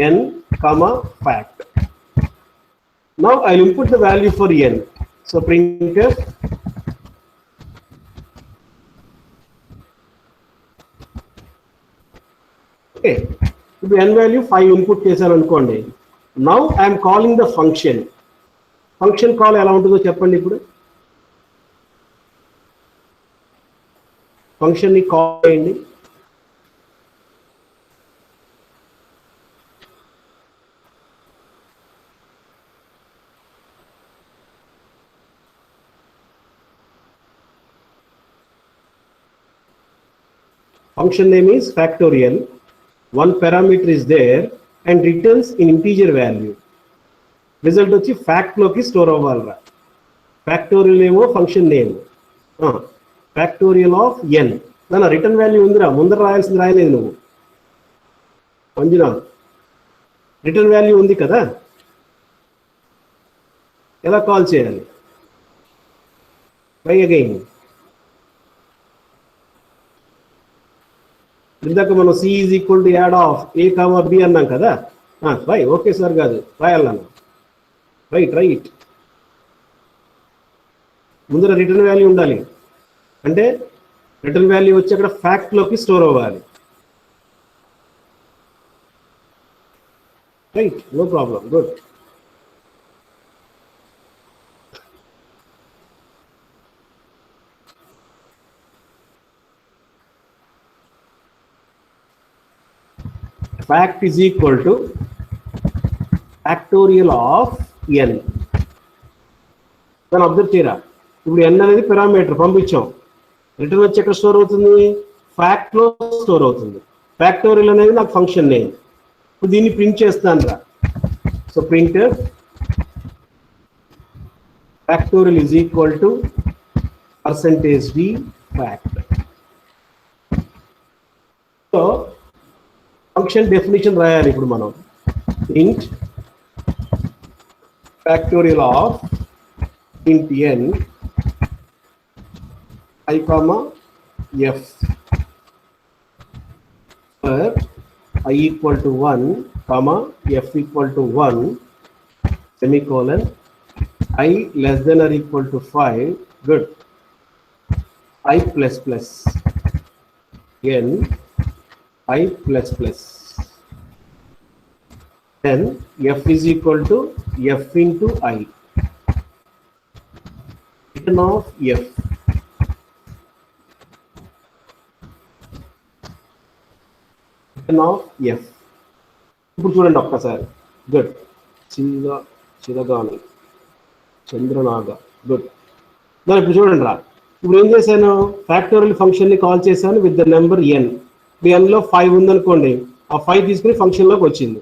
N comma fact. Now I will input the value for N. So printf okay, ఇప్పుడు n వాల్యూ 5 ఇన్పుట్ చేశాను అనుకోండి. Now I'm calling the function. Function call ఎలా ఉంటుందో చెప్పండి. ఇప్పుడు ఫంక్షన్ ని కాల్ చేయండి. Function name is factorial. One parameter is there and returns in integer value. Result వచ్చి fact లోకి స్టోర్ అవ్వాలరా. Factorial ఏమో function name, factorial of n. దాని రిటర్న్ వాల్యూ ఉందిరా, ముందర రాయాల్సింది రాయలేదు నువ్వు మంజునా, రిటర్న్ వాల్యూ ఉంది కదా, ఎలా కాల్ చేయాలి? Try again. ఇందాక మనం C is equal to add of A comma B అన్నాం కదా, రైట్? ఓకే సార్ కాదు, రాయాలన్నా, రైట్ రైట్. ముందర రిటర్న్ వాల్యూ ఉండాలి, అంటే రిటర్న్ వాల్యూ వచ్చి అక్కడ ఫ్యాక్ట్ లోకి స్టోర్ అవ్వాలి, right? No problem, good. Fact is equal to factorial of n. దాన్ని అబ్జర్వ్ చేయరా, ఇప్పుడు n అనేది పారామీటర్ పంపించాం, రిటర్న్ వచ్చి ఎక్కడ స్టోర్ అవుతుంది? ఫ్యాక్ట్ లో స్టోర్ అవుతుంది. ఫ్యాక్టోరియల్ అనేది నాకు ఫంక్షన్ నేమ్. ఇప్పుడు దీన్ని ప్రింట్ చేస్తాను రా. So print factorial is equal to %d fact. So function definition రాయాలి ఇప్పుడు మనం. ఇంట్ ఫ్యాక్టోరియల్ ఆఫ్ ఇంట్ ఎన్ I comma f where I equal to 1 comma f equal to 1 semicolon I less than or equal to 5. Good. I plus plus n I plus plus, then f is equal to f into I, return of f, return of f. ఇప్పుడు చూడండి ఒక్కసారి. Good. చిరగాని చంద్రనాగ. Good. దాని ఇప్పుడు చూడండి రా, ఇప్పుడు ఏం చేశాను? ఫ్యాక్టోరియల్ ఫంక్షన్ని కాల్ చేశాను విత్ ద నెంబర్ n. ఎన్లో 5 ఉందనుకోండి, ఆ 5 తీసుకుని ఫంక్షన్లోకి వచ్చింది.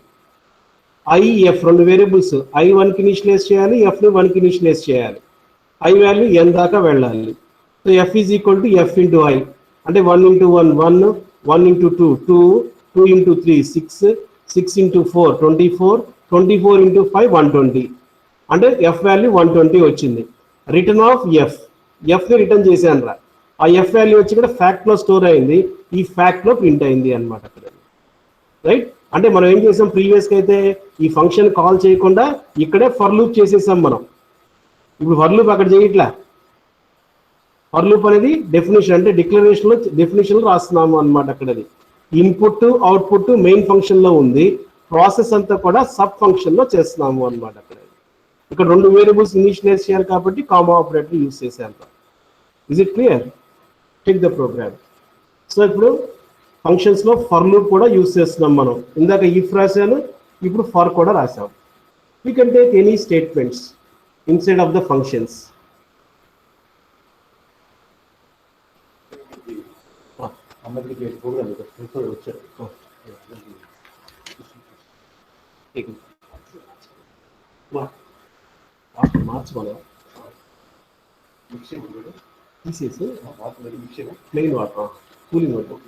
ఐ ఎఫ్ రెండు వేరియబుల్స్, ఐ 1కి ఇనిషియలైజ్ చేయాలి, ఎఫ్ని 1కి ఇనిషియలైజ్ చేయాలి. ఐ వాల్యూ n దాకా వెళ్ళాలి. So F is equal to F into I, అంటే 1 into 1 1, 1 into 2 2, 2 into 3 6, 6 into 4 24, 24 into 5 120. అంటే ఎఫ్ వాల్యూ 120 వచ్చింది. రిటర్న్ ఆఫ్ ఎఫ్, ఎఫ్ని రిటర్న్ చేశాను రా. ఆ ఎఫ్ వాల్యూ వచ్చి ఇక్కడ ఫ్యాక్ట్లో స్టోర్ అయింది, ఈ ఫ్యాక్ట్లో ప్రింట్ అయింది అనమాట అక్కడ. రైట్, అంటే మనం ఏం చేసాం ప్రీవియస్గా అయితే ఈ ఫంక్షన్ కాల్ చేయకుండా ఇక్కడే ఫర్ లూప్ చేసేసాం మనం. ఇప్పుడు ఫర్ లూప్ అక్కడ చేయట్లా. ఫర్ లూప్ అనేది డెఫినేషన్ అంటే డెఫినేషన్లో రాస్తున్నాము అనమాట. అక్కడది ఇన్పుట్ అవుట్పుట్ మెయిన్ ఫంక్షన్లో ఉంది, ప్రాసెస్ అంతా కూడా సబ్ ఫంక్షన్లో చేస్తున్నాము అనమాట. అక్కడ ఇక్కడ రెండు వేరియబుల్స్ ఇనిషియలైజ్ చేయాలి కాబట్టి కామా ఆపరేటర్ యూజ్ చేశాను. Is it clear? Take the program. సో ఇప్పుడు ఫంక్షన్స్లో ఫర్ లూప్ కూడా యూజ్ చేస్తున్నాం మనం. ఇందాక ఇఫ్ రాశాను, ఇప్పుడు ఫర్ కూడా రాసాం. We can take any statements inside of the functions. మార్చుకోవాలి తీసేసి plain water cooling water.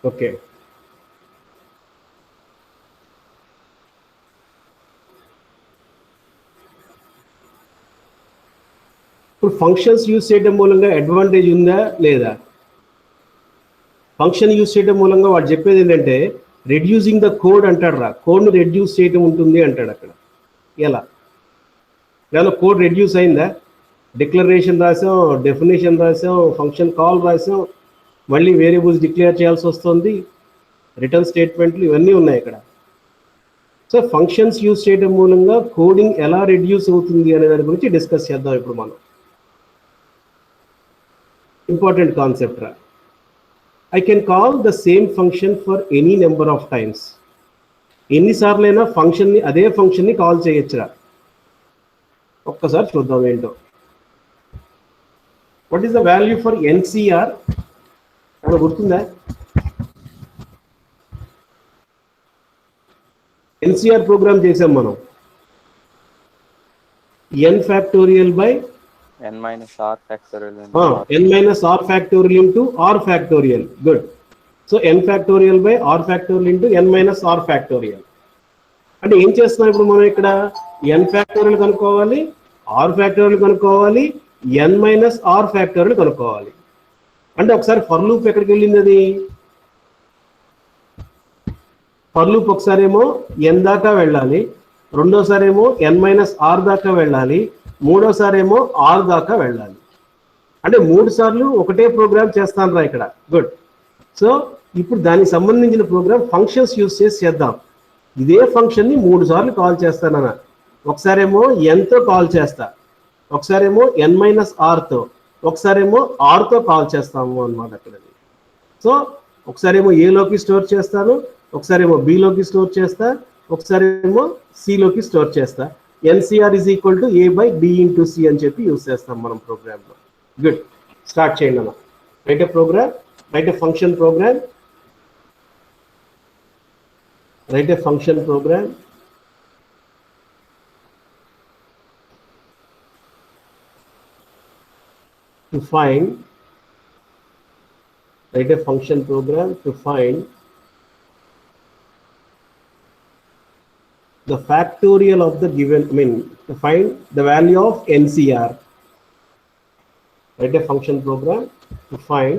Okay, ఇప్పుడు ఫంక్షన్స్ యూజ్ చేయడం మూలంగా అడ్వాంటేజ్ ఉందా లేదా? ఫంక్షన్ యూజ్ చేయడం మూలంగా వాడు చెప్పేది ఏంటంటే రెడ్యూసింగ్ ద కోడ్ అంటాడు రా. కోడ్ని రెడ్యూస్ చేయడం ఉంటుంది అంటాడు అక్కడ. ఎలా ఏమన్నా కోడ్ రెడ్యూస్ అయిందా? డిక్లరేషన్ రాసాం, డెఫినేషన్ రాసాం, ఫంక్షన్ కాల్ రాసాం, మళ్ళీ వేరియబుల్స్ డిక్లేర్ చేయాల్సి వస్తుంది, రిటర్న్ స్టేట్మెంట్లు ఇవన్నీ ఉన్నాయి ఇక్కడ. సో ఫంక్షన్స్ యూజ్ చేయడం మూలంగా కోడింగ్ ఎలా రెడ్యూస్ అవుతుంది అనే దాని గురించి డిస్కస్ చేద్దాం ఇప్పుడు మనం. ఇంపార్టెంట్ కాన్సెప్ట్ రా. I can call the same function for any number of times. ఎన్నిసార్లైనా ఫంక్షన్ని అదే ఫంక్షన్ని కాల్ చేయొచ్చురా. ఒక్కసారి చూద్దాం ఏంటో. What is the value for NCR? ఏమైనా గుర్తుందా? ఎన్సిఆర్ ప్రోగ్రామ్ చేసాం మనం. n factorial by n minus r factorial n minus r factorial into r factorial. Good. So n factorial by r factorial into n minus r factorial. అంటే ఏం చేస్తున్నాం ఇప్పుడు మనం ఇక్కడ? n ఫ్యాక్టోరియల్ కనుక్కోవాలి, r ఫ్యాక్టోరియల్ కనుక్కోవాలి, n మైనస్ r ఫ్యాక్టోరియల్ కనుక్కోవాలి. అంటే ఒకసారి ఫర్ లూప్ ఎక్కడికి వెళ్ళింది? అది ఫర్ లూప్ ఒకసారి ఏమో n దాకా వెళ్ళాలి, రెండోసారి ఏమో n మైనస్ r దాకా వెళ్ళాలి, మూడోసారి ఏమో r దాకా వెళ్ళాలి. అంటే 3 సార్లు ఒకటే ప్రోగ్రామ్ చేస్తాను రా ఇక్కడ. గుడ్. సో ఇప్పుడు దానికి సంబంధించిన ప్రోగ్రామ్ ఫంక్షన్స్ యూజ్ చేసి చేద్దాం. ఇదే ఫంక్షన్ని 3 సార్లు కాల్ చేస్తానన్న. ఒకసారేమో nతో కాల్ చేస్తా, ఒకసారేమో n మైనస్ rతో, ఒకసారేమో rతో కాల్ చేస్తాము అనమాట అక్కడ. సో ఒకసారేమో ఏలోకి స్టోర్ చేస్తాను, ఒకసారేమో బిలోకి స్టోర్ చేస్తా, ఒకసారేమో సిలోకి స్టోర్ చేస్తా. NCR is equal to a by b into c అని చెప్పి యూజ్ చేస్తాం మనం ప్రోగ్రామ్లో. గుడ్. స్టార్ట్ చేయండి అన్న. Write a program, write a function program, write a function program. To find, write a function program to find the factorial of the given, I mean, to find the value of NCR. Write a function program to find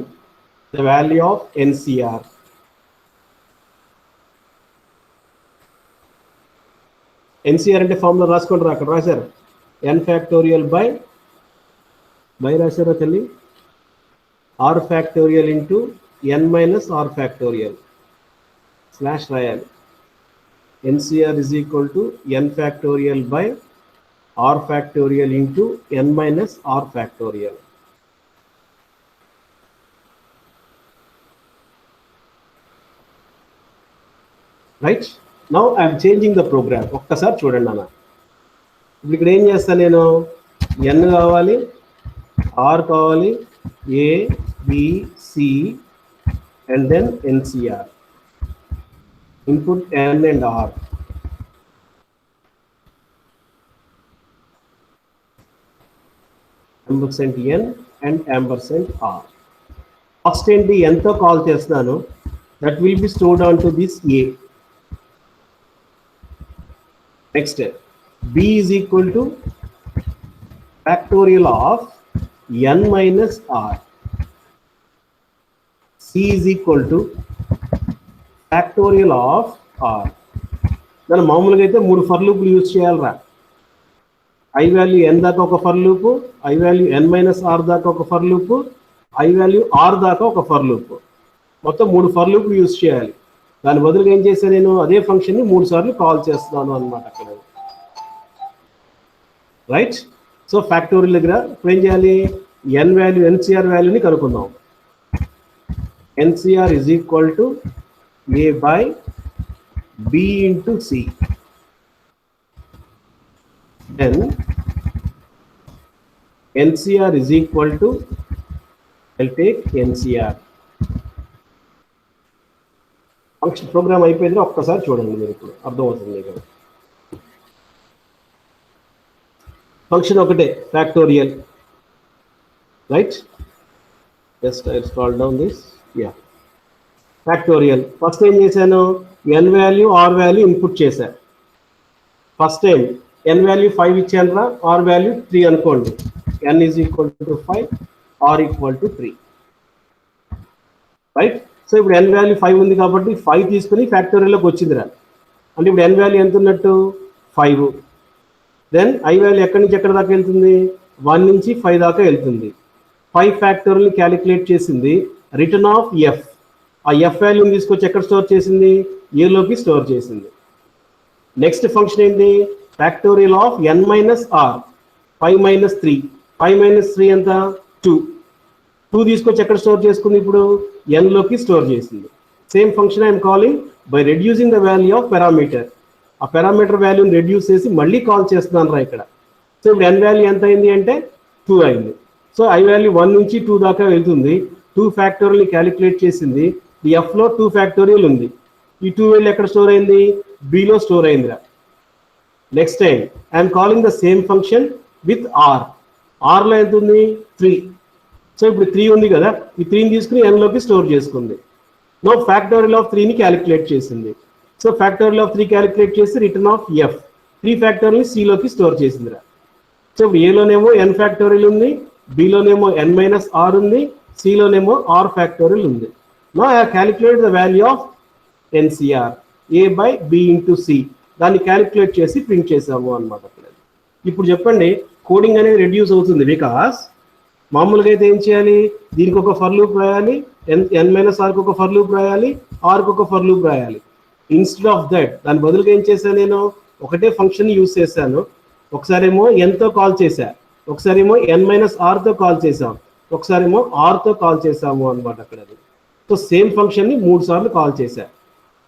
the value of NCR. NCR అంటే formula రాసుకుంటారు, అక్కడ రాశారు n factorial by రాశారా తల్లి, r factorial into n minus r factorial slash రాయాలి. NCR is equal to n factorial by r factorial into n minus r factorial. Right? Now I am changing the program. ఒక్కసారి చూడండి అన్న. ఇప్పుడు ఇక్కడ ఏం చేస్తాను నేను, n కావాలి, r కావాలి, a b c and then NCR. Input n and r. Ampersand n and ampersand r. First ఏంటి, n తో కాల్ చేస్తున్నాను, that will be stored onto this a. Next, b is equal to factorial of n minus r. c is equal to factorial of r. దాని మామూలుగా అయితే 3 for లూప్లు use చేయాలరా. i value n దాకా ఒక for loop, i value n minus r దాకా ఒక for loop, i value r దాకా ఒక ఫర్ లూపు, మొత్తం 3 ఫర్ లూప్లు యూజ్ చేయాలి. దాని బదులుగా ఏం చేశాను నేను, అదే ఫంక్షన్ని 3 సార్లు కాల్ చేస్తున్నాను అన్నమాట అక్కడ. రైట్? సో ఫ్యాక్టోరియల్ దగ్గర ఇప్పుడు ఏం చేయాలి, n వాల్యూ NCR వాల్యూని కనుక్కుందాం. NCR is equal to a by b into c. Then NCR is equal to, I'll take NCR. Function program అయిపోయింది, ఒక్కసారి చూడండి మీరు, ఇప్పుడు అర్థమవుతుంది ఇక్కడ. ఫంక్షన్ ఒకటే, factorial. Right? Just I scroll down this. Yeah, factorial. First ఏం చేశాను, n value r value input చేశా. ఫస్ట్ టైం n వాల్యూ 5 ఇచ్చాను రా, r వాల్యూ 3 అనుకోండి. n is equal to 5, r equal to 3. Right? So ఇప్పుడు n value 5 ఉంది కాబట్టి 5 తీసుకుని ఫ్యాక్టోరియల్లోకి వచ్చిందిరా. అంటే ఇప్పుడు n వాల్యూ ఎంత ఉన్నట్టు, 5. దెన్ i వాల్యూ ఎక్కడి నుంచి ఎక్కడ దాకా వెళ్తుంది, 1 నుంచి 5 దాకా వెళ్తుంది. 5 ఫ్యాక్టోరియల్ని క్యాలిక్యులేట్ చేసింది, రిటర్న్ ఆఫ్ f. ఆ f వాల్యూని తీసుకొచ్చి ఎక్కడ స్టోర్ చేసింది, a లోకి స్టోర్ చేసింది. నెక్స్ట్ ఫంక్షన్ ఏంటి, factorial of n minus r. 5 minus 3, 5 minus 3 ఎంత, 2. 2 తీసుకొచ్చి ఎక్కడ స్టోర్ చేసుకుంది, ఇప్పుడు n లోకి స్టోర్ చేసింది. Same function I'm calling by reducing the value of parameter. ఆ పారామీటర్ వాల్యూని రెడ్యూస్ చేసి మళ్ళీ కాల్ చేస్తున్నాను రా ఇక్కడ. సో ఇప్పుడు n వాల్యూ ఎంత అయింది అంటే 2 అయింది. సో i వాల్యూ 1 నుంచి 2 దాకా వెళ్తుంది. 2 ఫ్యాక్టోరియల్ని క్యాలిక్యులేట్ చేసింది, ఈ ఎఫ్లో 2 ఫ్యాక్టోరియల్ ఉంది. ఈ 2 వాల్యూ ఎక్కడ స్టోర్ అయింది, బిలో స్టోర్ అయిందిరా. Next time I'm calling the same function with r. rలో ఎంత ఉంది, 3. సో ఇప్పుడు 3 ఉంది కదా, ఈ 3ని తీసుకుని n లోకి స్టోర్ చేసుకుంది. నో ఫ్యాక్టోరియల్ ఆఫ్ 3ని క్యాలిక్యులేట్ చేసింది. సో ఫ్యాక్టోరియల్ ఆఫ్ 3 క్యాలిక్యులేట్ చేసి రిటర్న్ ఆఫ్ f. 3 ఫ్యాక్టోరియల్ని c లోకి స్టోర్ చేసిందిరా. సో ఇప్పుడు ఏలోనేమో n ఫ్యాక్టోరియల్ ఉంది, బిలోనేమో n మైనస్ r ఉంది, సిలోనేమో r ఫ్యాక్టోరియల్ ఉంది. Now I calculate the value of NCR, a by b into c. దాన్ని calculate చేసి ప్రింట్ చేసాము అన్నమాట. ఇప్పుడు చెప్పండి, కోడింగ్ అనేది రెడ్యూస్ అవుతుంది బికాస్ మామూలుగా అయితే ఏం చేయాలి, దీనికి ఒక ఫర్ లూప్ రాయాలి, n మైనస్ ఆర్కి ఒక ఫర్ లూప్ రాయాలి, ఆర్కి ఒక ఫర్ లూప్ రాయాలి. ఇన్స్టెడ్ ఆఫ్ దట్ దాని బదులుగా ఏం చేశాను నేను, ఒకటే ఫంక్షన్ యూజ్ చేశాను. ఒకసారేమో nతో కాల్ చేశా, ఒకసారేమో n మైనస్ ఆర్తో కాల్ చేసాం, ఒకసారేమో ఆర్తో కాల్ చేసాము అనమాట అక్కడ. సో సేమ్ ఫంక్షన్ని 3 సార్లు కాల్ చేశా.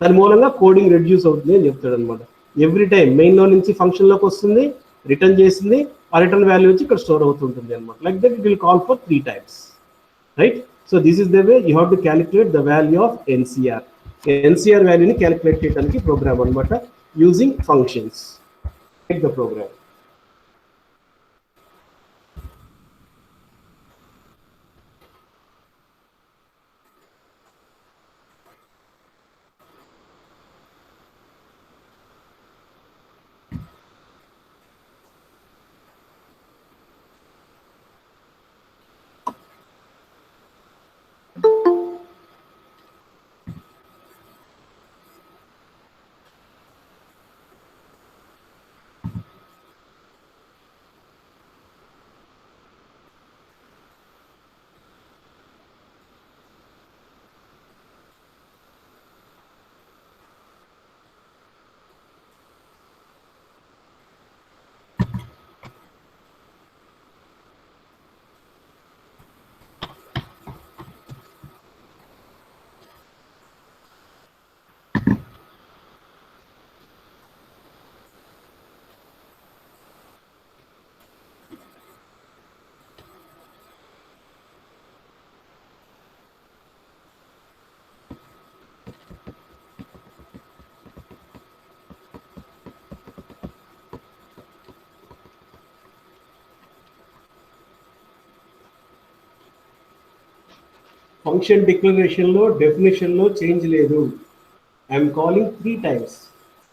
దాని మూలంగా కోడింగ్ రెడ్యూస్ అవుతుంది అని చెప్తాడు అనమాట. ఎవ్రీ టైం మెయిన్లో నుంచి ఫంక్షన్లోకి వస్తుంది, రిటర్న్ చేసింది, ఆ రిటర్న్ వాల్యూ వచ్చి ఇక్కడ స్టోర్ అవుతుంటుంది అనమాట. Like that it will call for 3 times. Right? So this is the way you have to calculate the value of NCR. NCR వాల్యూని క్యాలిక్యులేట్ చేయడానికి ప్రోగ్రామ్ అనమాట, using functions. Take the program. Function డిక్లరేషన్లో డెఫినేషన్లో change లేదు. I'm calling 3 times.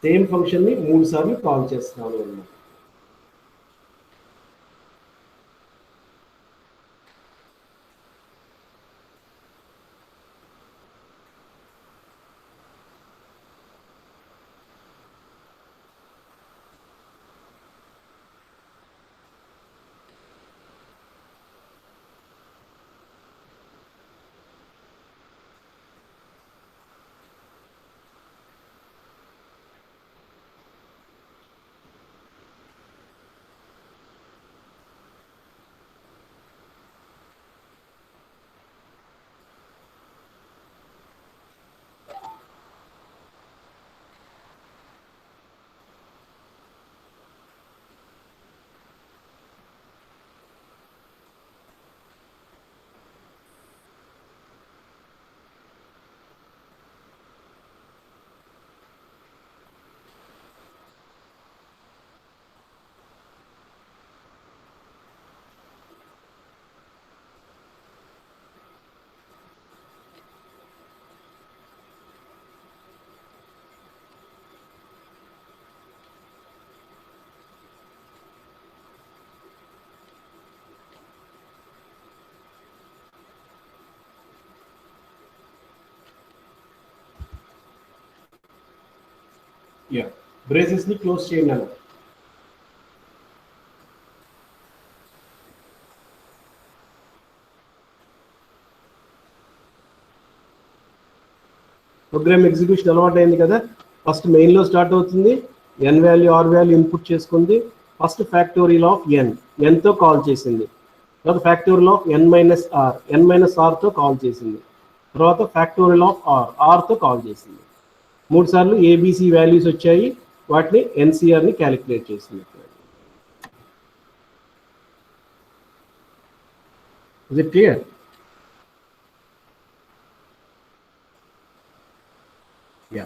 Same ఫంక్షన్ని 3 సార్లు call చేస్తున్నాను అన్నమాట. యా, బ్రేసెస్ని క్లోజ్ చేయండి అన్న. ప్రోగ్రామ్ ఎగ్జిక్యూషన్ అలవాటు అయింది కదా. ఫస్ట్ మెయిన్లో స్టార్ట్ అవుతుంది, N value R value input చేసుకుంది. ఫస్ట్ ఫ్యాక్టోరియల్ ఆఫ్ ఎన్తో కాల్ చేసింది. తర్వాత ఫ్యాక్టోరియల్ ఆఫ్ ఎన్ మైనస్ ఆర్తో కాల్ చేసింది. తర్వాత ఫ్యాక్టోరియల్ ఆఫ్ ఆర్తో కాల్ చేసింది. 3 సార్లు ఏబిసి వాల్యూస్ వచ్చాయి, వాటిని ఎన్సిఆర్ని క్యాలిక్యులేట్ చేసింది. Is it clear? యా.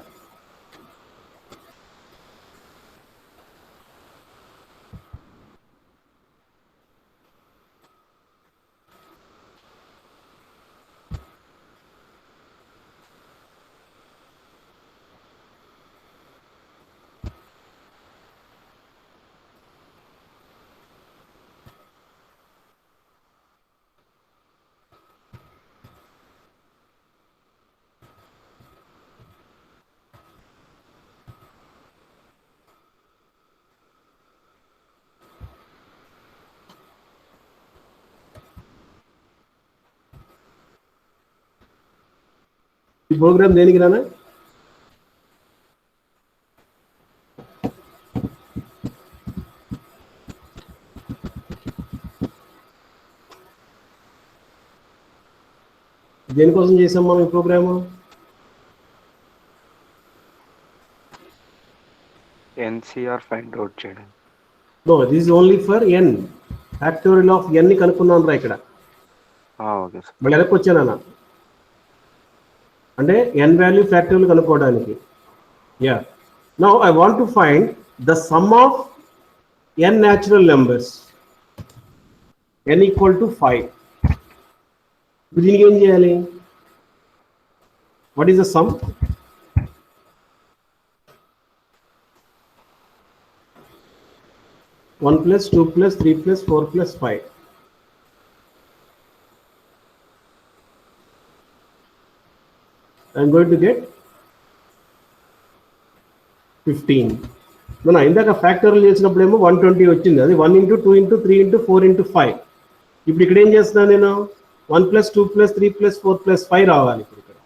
ఈ ప్రోగ్రామ్ దేనికి రానా? దేనికోసం చేసాం మనం ఈ ప్రోగ్రాము? ఎన్సిఆర్ ఫైండ్ అవుట్ చేయడం. No, this is only for N. Factorial of ఎన్ని కనుక్కున్నాను రా ఇక్కడ. Okay sir. మళ్ళీ వెనక్కి వచ్చానన్నా, అంటే ఎన్ వాల్యూ ఫ్యాక్టోరియల్ కనుక్కోవడానికి. Yeah, now I want to find the sum of N natural numbers. N equal to 5. దీనికి ఏం చేయాలి? What is the sum? One plus 2 plus 3 plus 4 plus 5. I'm going to get 15. మన ఇందాక factorial చేసినప్పుడు ఏమో 120 వచ్చింది. అది 1 into 2 into 3 into 4 into 5. ఇప్పుడు ఇక్కడ ఏం చేస్తున్నాను నేను? 1 plus 2 plus 3 plus 4 plus 5 రావాలి ఇప్పుడు ఇక్కడ,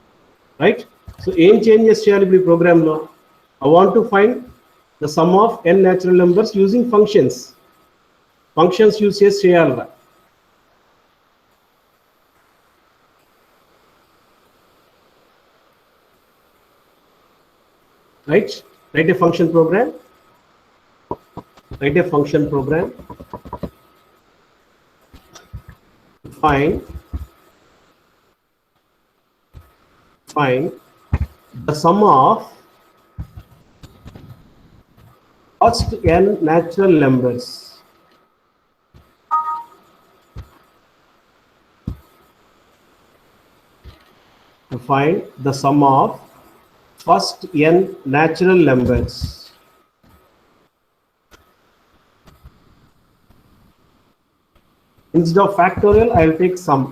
రైట్? సో ఏం చేంజెస్ చేయాలి ఇప్పుడు ఈ ప్రోగ్రామ్లో? I want to find the sum of N natural numbers using functions. Functions use చేసి చేయాలరా. Right? Write a function program. Write a function program. Find the sum of first n natural numbers. find the sum of first n natural numbers. Instead of factorial, I will take sum.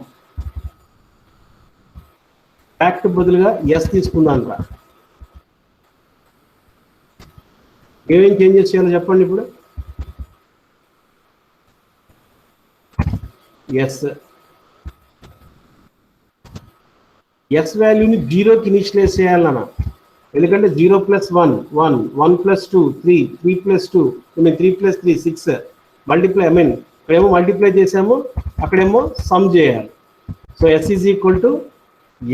Fact బదులుగా s తీసుకున్నాను రా. ఏమేం changes చేయాలో చెప్పండి ఇప్పుడు. Yes వాల్యూని జీరోకి initialise చేయాలన్నా, ఎందుకంటే 0 + 1 1 1 + 2 3 3 + 2 3 + 3 6 మల్టిప్లై ఇక్కడేమో మల్టిప్లై చేసాము, అక్కడేమో సమ్ చేయాలి. So S is equal to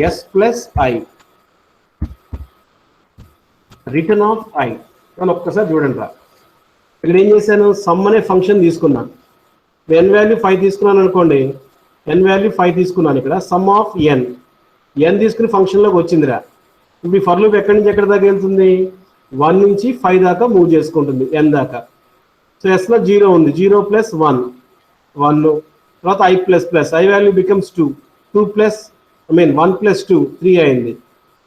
S plus I, return of I అని ఒక్కసారి చూడండి రా. ఇక్కడ ఏం చేశాను, సమ్ అనే ఫంక్షన్ తీసుకున్నాను. ఎన్ వాల్యూ 5 తీసుకున్నాను అనుకోండి, ఎన్ వాల్యూ 5 తీసుకున్నాను. ఇక్కడ సమ్ ఆఫ్ ఎన్ తీసుకుని ఫంక్షన్లోకి వచ్చిందిరా. ఇప్పుడు ఫర్ లూప్ ఎక్కడి నుంచి ఎక్కడి దాకా వెళ్తుంది, 1 నుంచి 5 దాకా మూవ్ చేసుకుంటుంది, ఎన్ దాకా. సో ఎస్లో 0 ఉంది, 0 + 1 1, తర్వాత I plus plus I value becomes 2 2 plus 1 + 2 3 అయింది,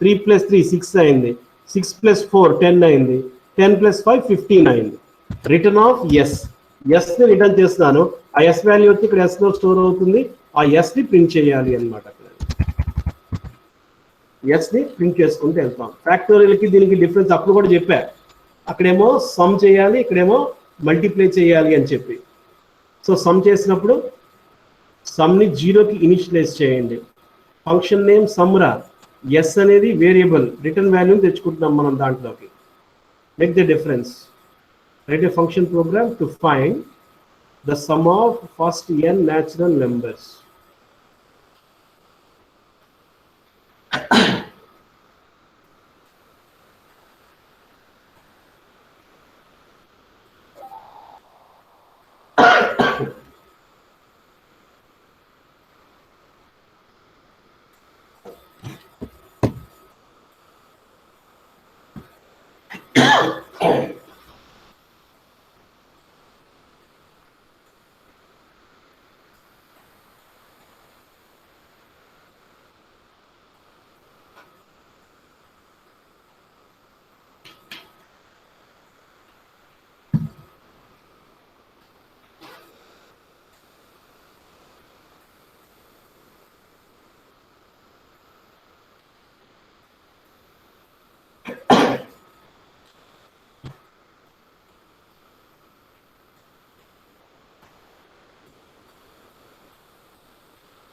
3 + 3 6 అయింది, 6 + 4 10 అయింది, 10 + 5 15 అయింది. రిటర్న్ ఆఫ్ ఎస్ని రిటర్న్ చేస్తున్నాను. ఆ ఎస్ వాల్యూ వచ్చి ఇక్కడ ఎస్లో స్టోర్ అవుతుంది. ఆ ఎస్ని ప్రింట్ చేయాలి అనమాట. ఎస్ని ప్రింట్ చేసుకుంటూ వెళ్తాం. ఫ్యాక్టోరియల్కి దీనికి డిఫరెన్స్ అప్పుడు కూడా చెప్పా. అక్కడేమో సమ్ చేయాలి, ఇక్కడేమో మల్టిప్లై చేయాలి అని చెప్పి. సో సమ్ చేసినప్పుడు సమ్ని 0కి ఇనిషియలైజ్ చేయండి. ఫంక్షన్ నేమ్ సమ్రా, ఎస్ అనేది వేరియబుల్, రిటర్న్ వాల్యూని తెచ్చుకుంటున్నాం మనం దాంట్లోకి. Make the difference. Write a function program to find the sum of first n natural numbers.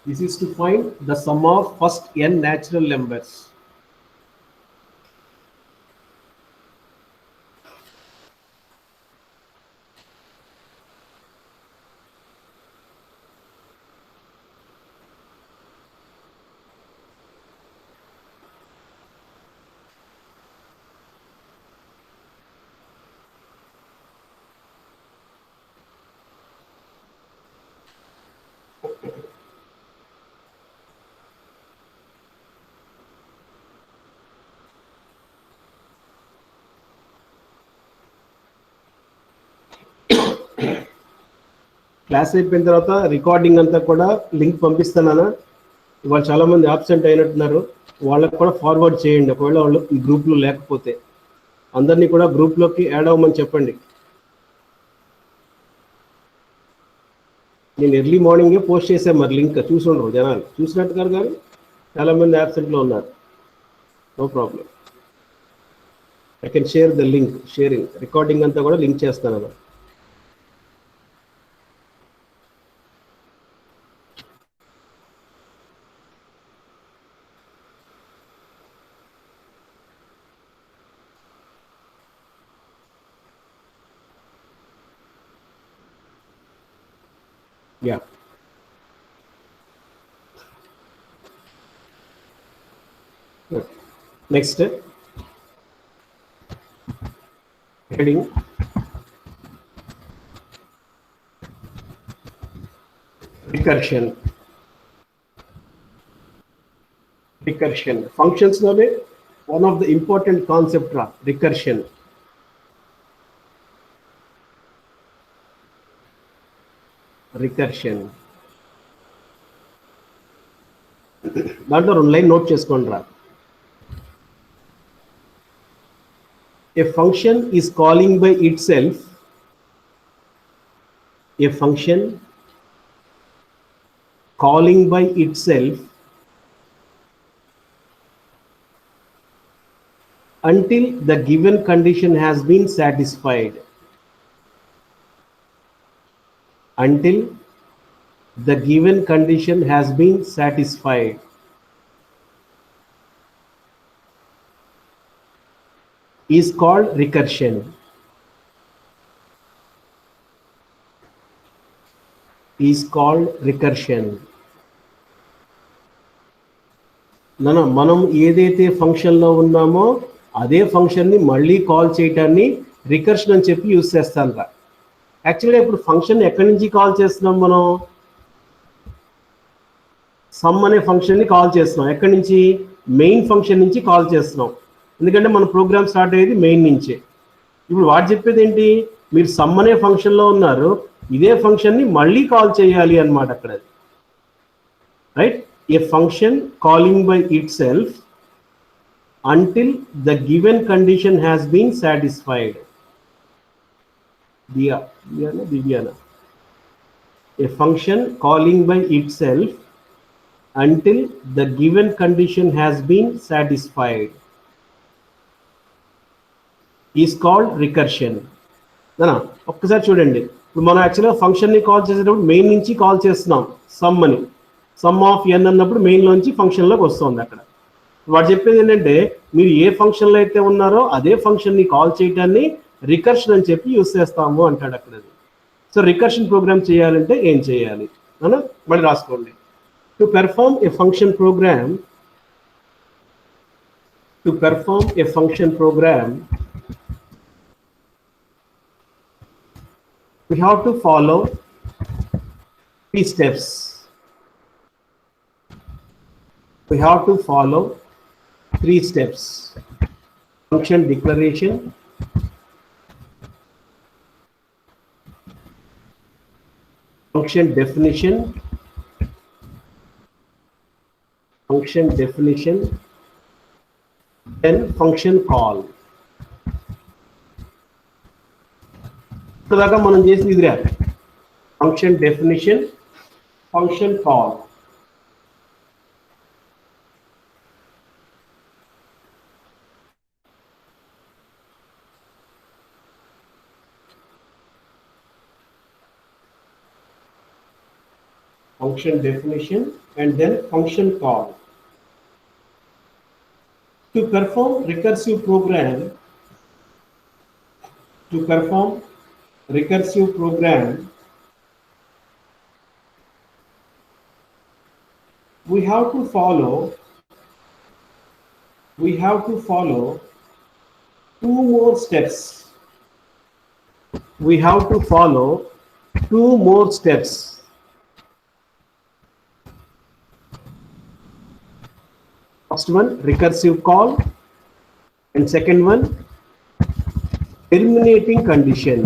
This is to find the sum of first n natural numbers. Class అయిపోయిన తర్వాత recording అంతా కూడా link పంపిస్తానా. ఇవాళ చాలా మంది ఆబ్సెంట్ అయినట్టున్నారు, వాళ్ళకి కూడా forward చేయండి. ఒకవేళ వాళ్ళు ఈ గ్రూప్లో లేకపోతే అందరినీ కూడా గ్రూప్లోకి యాడ్ అవ్వమని చెప్పండి. నేను ఎర్లీ మార్నింగే పోస్ట్ చేసాను, మరి లింక్ చూసి ఉండరు జనాలు, చూసినట్టుగారు కానీ చాలా మంది ఆబ్సెంట్లో ఉన్నారు. No problem, I can share the link. Sharing recording అంతా కూడా లింక్ చేస్తాను అలా. Yeah. Next, heading recursion. Functions lobe one of the important concept ra recursion. దాంట్లో 2 లైన్ నోట్ చేసుకోండి రా. A function is calling by itself. A function calling by itself until the given condition has been satisfied. Until the given condition has been satisfied is called recursion. Is called recursion. మనం ఏదైతే ఫంక్షన్లో ఉన్నామో అదే ఫంక్షన్ని మళ్ళీ call చేయటాన్ని recursion అని చెప్పి use చేస్తాను రా. యాక్చువల్గా ఇప్పుడు ఫంక్షన్ ఎక్కడి నుంచి కాల్ చేస్తున్నాం మనం? సమ్ అనే ఫంక్షన్ని కాల్ చేస్తున్నాం. ఎక్కడి నుంచి? మెయిన్ ఫంక్షన్ నుంచి కాల్ చేస్తున్నాం. ఎందుకంటే మన ప్రోగ్రామ్ స్టార్ట్ అయ్యేది మెయిన్ నుంచే. ఇప్పుడు వాడు చెప్పేది ఏంటి? మీరు సమ్ అనే ఫంక్షన్లో ఉన్నారు, ఇదే ఫంక్షన్ని మళ్ళీ కాల్ చేయాలి అన్నమాట అక్కడ. Right? A function calling by itself until the given condition has been satisfied. A function calling by itself until the given condition has been satisfied is called recursion. ఒక్కసారి చూడండి. ఇప్పుడు మనం యాక్చువల్గా ఫంక్షన్ని కాల్ చేసేటప్పుడు మెయిన్ నుంచి కాల్ చేస్తున్నాం some అని. సమ్ ఆఫ్ ఎన్ అన్నప్పుడు మెయిన్లోంచి ఫంక్షన్లోకి వస్తుంది అక్కడ. వాడు చెప్పేది ఏంటంటే మీరు ఏ ఫంక్షన్లో అయితే ఉన్నారో అదే ఫంక్షన్ని కాల్ చేయటాన్ని రికర్షన్ అని చెప్పి యూజ్ చేస్తాము అంటాడు అక్కడ. సో రికర్షన్ ప్రోగ్రామ్ చేయాలంటే ఏం చేయాలి అన్న మళ్ళీ రాసుకోండి. To perform a function program, to perform a function program we have to follow 3 steps. We have to follow 3 steps. Function declaration, function definition, then function call. ఇప్పటిదాకా మనం చేసింది ఇదిరా, function definition, function call. Function definition and then function call. To perform recursive program, we have to follow 2 more steps. We have to follow 2 more steps. First one, recursive call, and second one, terminating condition.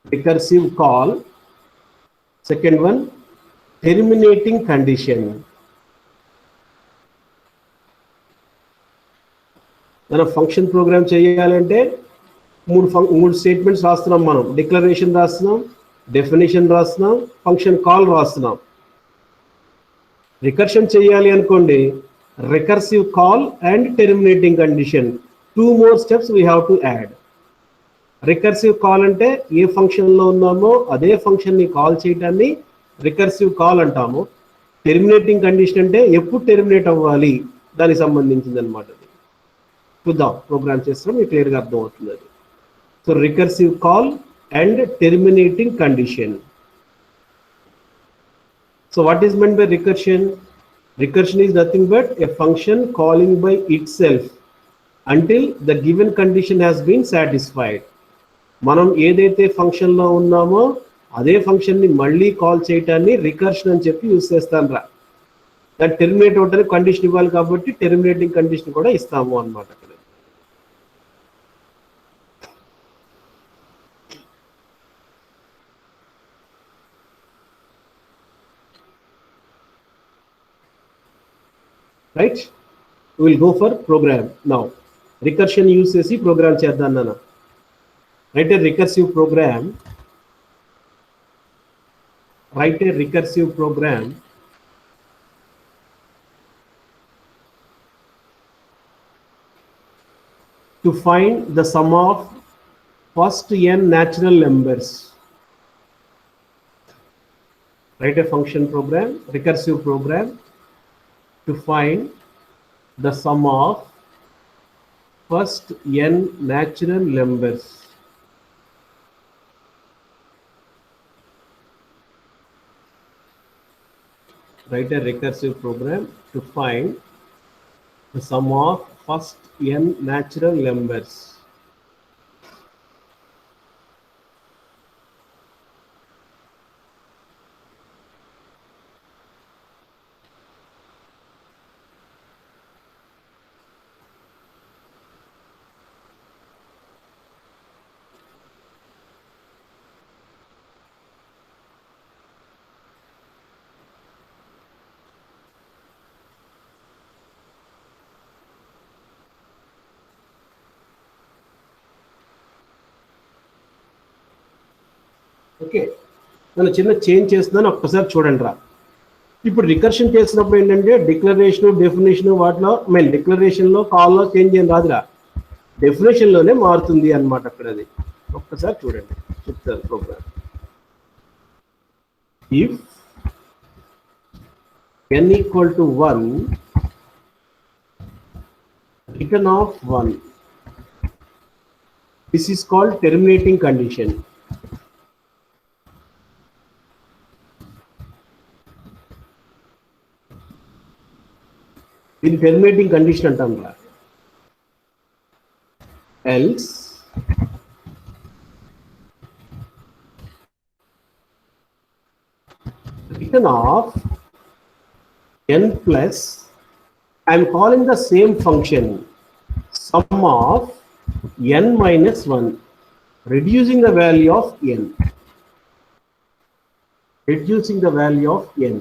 Recursive call, second one, terminating condition. మన function programme చేయాలంటే మూడు statements రాస్తున్నాం మనం. Declaration రాస్తున్నాం, definition రాస్తున్నాం, function call రాస్తున్నాం. Recursion చేయాలి అనుకోండి, recursive call and terminating condition, 2 more steps we have to add. Recursive call అంటే ఏ ఫంక్షన్లో ఉన్నామో అదే ఫంక్షన్ని కాల్ చేయటాన్ని రికర్సివ్ కాల్ అంటాము. టెర్మినేటింగ్ కండిషన్ అంటే ఎప్పుడు టెర్మినేట్ అవ్వాలి దానికి సంబంధించింది అనమాట. చూద్దాం, ప్రోగ్రామ్ చేస్తాం, మీకు క్లియర్గా అర్థం అవుతుంది అది. So recursive call and terminating condition. So what is meant by recursion? Recursion is nothing but a function calling by itself until the given condition has been satisfied. మనం ఏదైతే ఫంక్షన్లో ఉన్నామో అదే ఫంక్షన్ని మళ్ళీ కాల్ చేయటాన్ని రికర్షన్ అని చెప్పి యూజ్ చేస్తాను రా. దాన్ని టెర్మినేట్ అవ్వడానికి కండిషన్ ఇవ్వాలి కాబట్టి టెర్మినేటింగ్ కండిషన్ కూడా ఇస్తాము అన్నమాట అక్కడ. Right? Will go for program now. Recursion use చేసి ప్రోగ్రామ్ చేద్దాం నాన్న. Write a recursive program. Write a recursive program to find the sum of first n natural numbers. Write a function program, recursive program to find the sum of first n natural numbers. Write a recursive program to find the sum of first n natural numbers. Okay, నేను చిన్న change చేస్తున్నాను, ఒక్కసారి చూడండి రా. ఇప్పుడు recursion చేసినప్పుడు ఏంటంటే declaration, definition వాటిలో డిక్లరేషన్లో కాల్లో చేంజ్ ఏం రాదురా, డెఫినేషన్లోనే మారుతుంది అన్నమాట అక్కడ. అది ఒక్కసారి చూడండి, చెప్తాను program. If n equal to 1, return of 1. This is called terminating condition. In terminating condition అంటాం రా. Else return of n plus, I am calling the same function, sum of n minus 1, reducing the value of n. Reducing the value of n.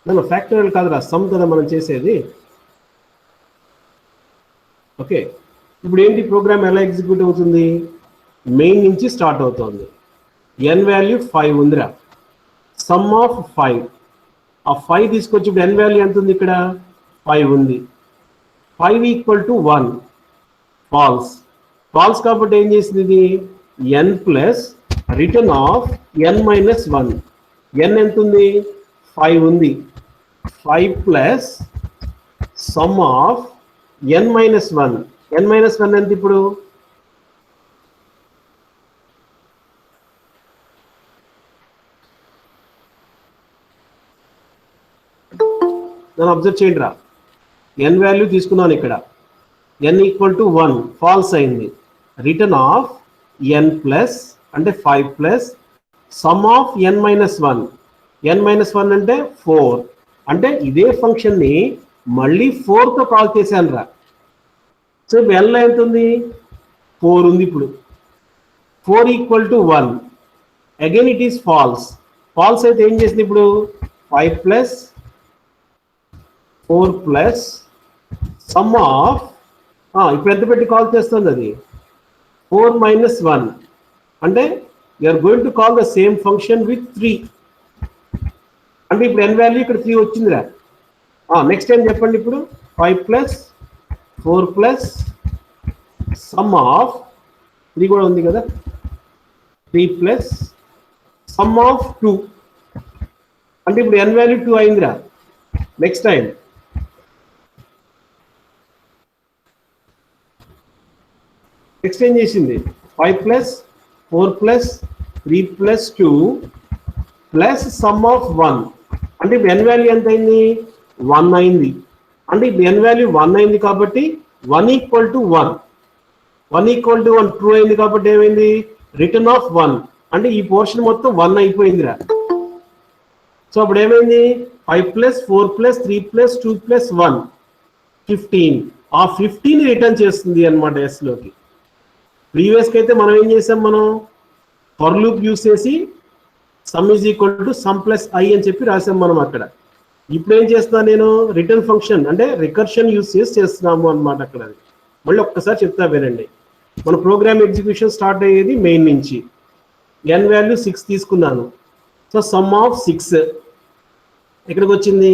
నన్ను factorial కాదురా, some కదా మనం చేసేది. Okay, ఇప్పుడు ఏంటి programme ఎలా ఎగ్జిక్యూట్ అవుతుంది? మెయిన్ నుంచి స్టార్ట్ అవుతుంది. n వాల్యూ 5 ఉందిరా, సమ్ ఆఫ్ 5. ఆ 5 తీసుకొచ్చి ఇప్పుడు n వాల్యూ ఎంత ఉంది ఇక్కడ? 5 ఉంది. 5 ఈక్వల్ టు 1, ఫాల్స్. ఫాల్స్ కాబట్టి ఏం చేసింది ఇది? n plus return of n minus 1. n ఎంత ఉంది? 5 ఉంది. 5 plus sum of n minus 1. n minus 1 ఎంత ఇప్పుడు? నన్ను అబ్జర్వ్ చేయండి రా. n వాల్యూ తీసుకున్నాను ఇక్కడ, n ఈక్వల్ టు 1, ఫాల్స్ అయింది. రిటర్న్ ఆఫ్ n ప్లస్ అంటే 5 plus sum of n minus 1. n minus 1 అంటే 4. అంటే ఇదే ఫంక్షన్ని మళ్ళీ 4తో కాల్ చేశాను రా. సో ఇప్పుడు n ఎంత ఉంది? 4 ఉంది. ఇప్పుడు 4 equal to 1, again it is false. False అయితే ఏం చేసింది ఇప్పుడు? 5 ప్లస్ 4 ప్లస్ సమ్ ఆఫ్, ఇప్పుడు ఎంత పెట్టి కాల్ చేస్తుంది అది? 4 మైనస్ 1. అంటే you're going to call the same function with 3. అంటే ఇప్పుడు n వాల్యూ ఇక్కడ 3 వచ్చిందిరా. నెక్స్ట్ ఏం చెప్పండి ఇప్పుడు? 5 ప్లస్ 4 ప్లస్ సమ్ ఆఫ్ 3 కూడా ఉంది కదా, 3 ప్లస్ సమ్ ఆఫ్ 2. అంటే ఇప్పుడు n వాల్యూ 2 అయిందిరా. నెక్స్ట్ టైం నెక్స్ట్ ఏం చేసింది? 5 plus 4 plus 3 plus 2 plus sum of 1. అంటే ఇప్పుడు n వాల్యూ ఎంత అయింది? 1 అయింది. అంటే ఇప్పుడు n వాల్యూ 1 అయింది కాబట్టి 1 equal to 1. 1 equal to 1 true అయింది కాబట్టి ఏమైంది? Return of 1. అంటే ఈ పోర్షన్ మొత్తం 1 అయిపోయిందిరా. సో అప్పుడు ఏమైంది? 5 ప్లస్ 4 ప్లస్ 3 ప్లస్ 2 ప్లస్ 1 15. ఆ 15 రిటర్న్ చేస్తుంది అనమాట ఎస్లోకి. ప్రీవియస్కి అయితే మనం ఏం చేసాం? మనం ఫర్ లూప్ యూస్ చేసి some is equal to sum plus I అని చెప్పి రాసాం మనం అక్కడ. ఇప్పుడు ఏం చేస్తున్నా నేను రిటర్న్ ఫంక్షన్ అంటే రికర్షన్ యూస్ చేస్తున్నాము అనమాట అక్కడ. అది మళ్ళీ ఒక్కసారి చెప్తా వినండి. మన ప్రోగ్రామ్ ఎగ్జిక్యూషన్ స్టార్ట్ అయ్యేది మెయిన్ నుంచి. n వాల్యూ 6 తీసుకున్నాను. సో సమ్ ఆఫ్ 6 ఎక్కడికి వచ్చింది?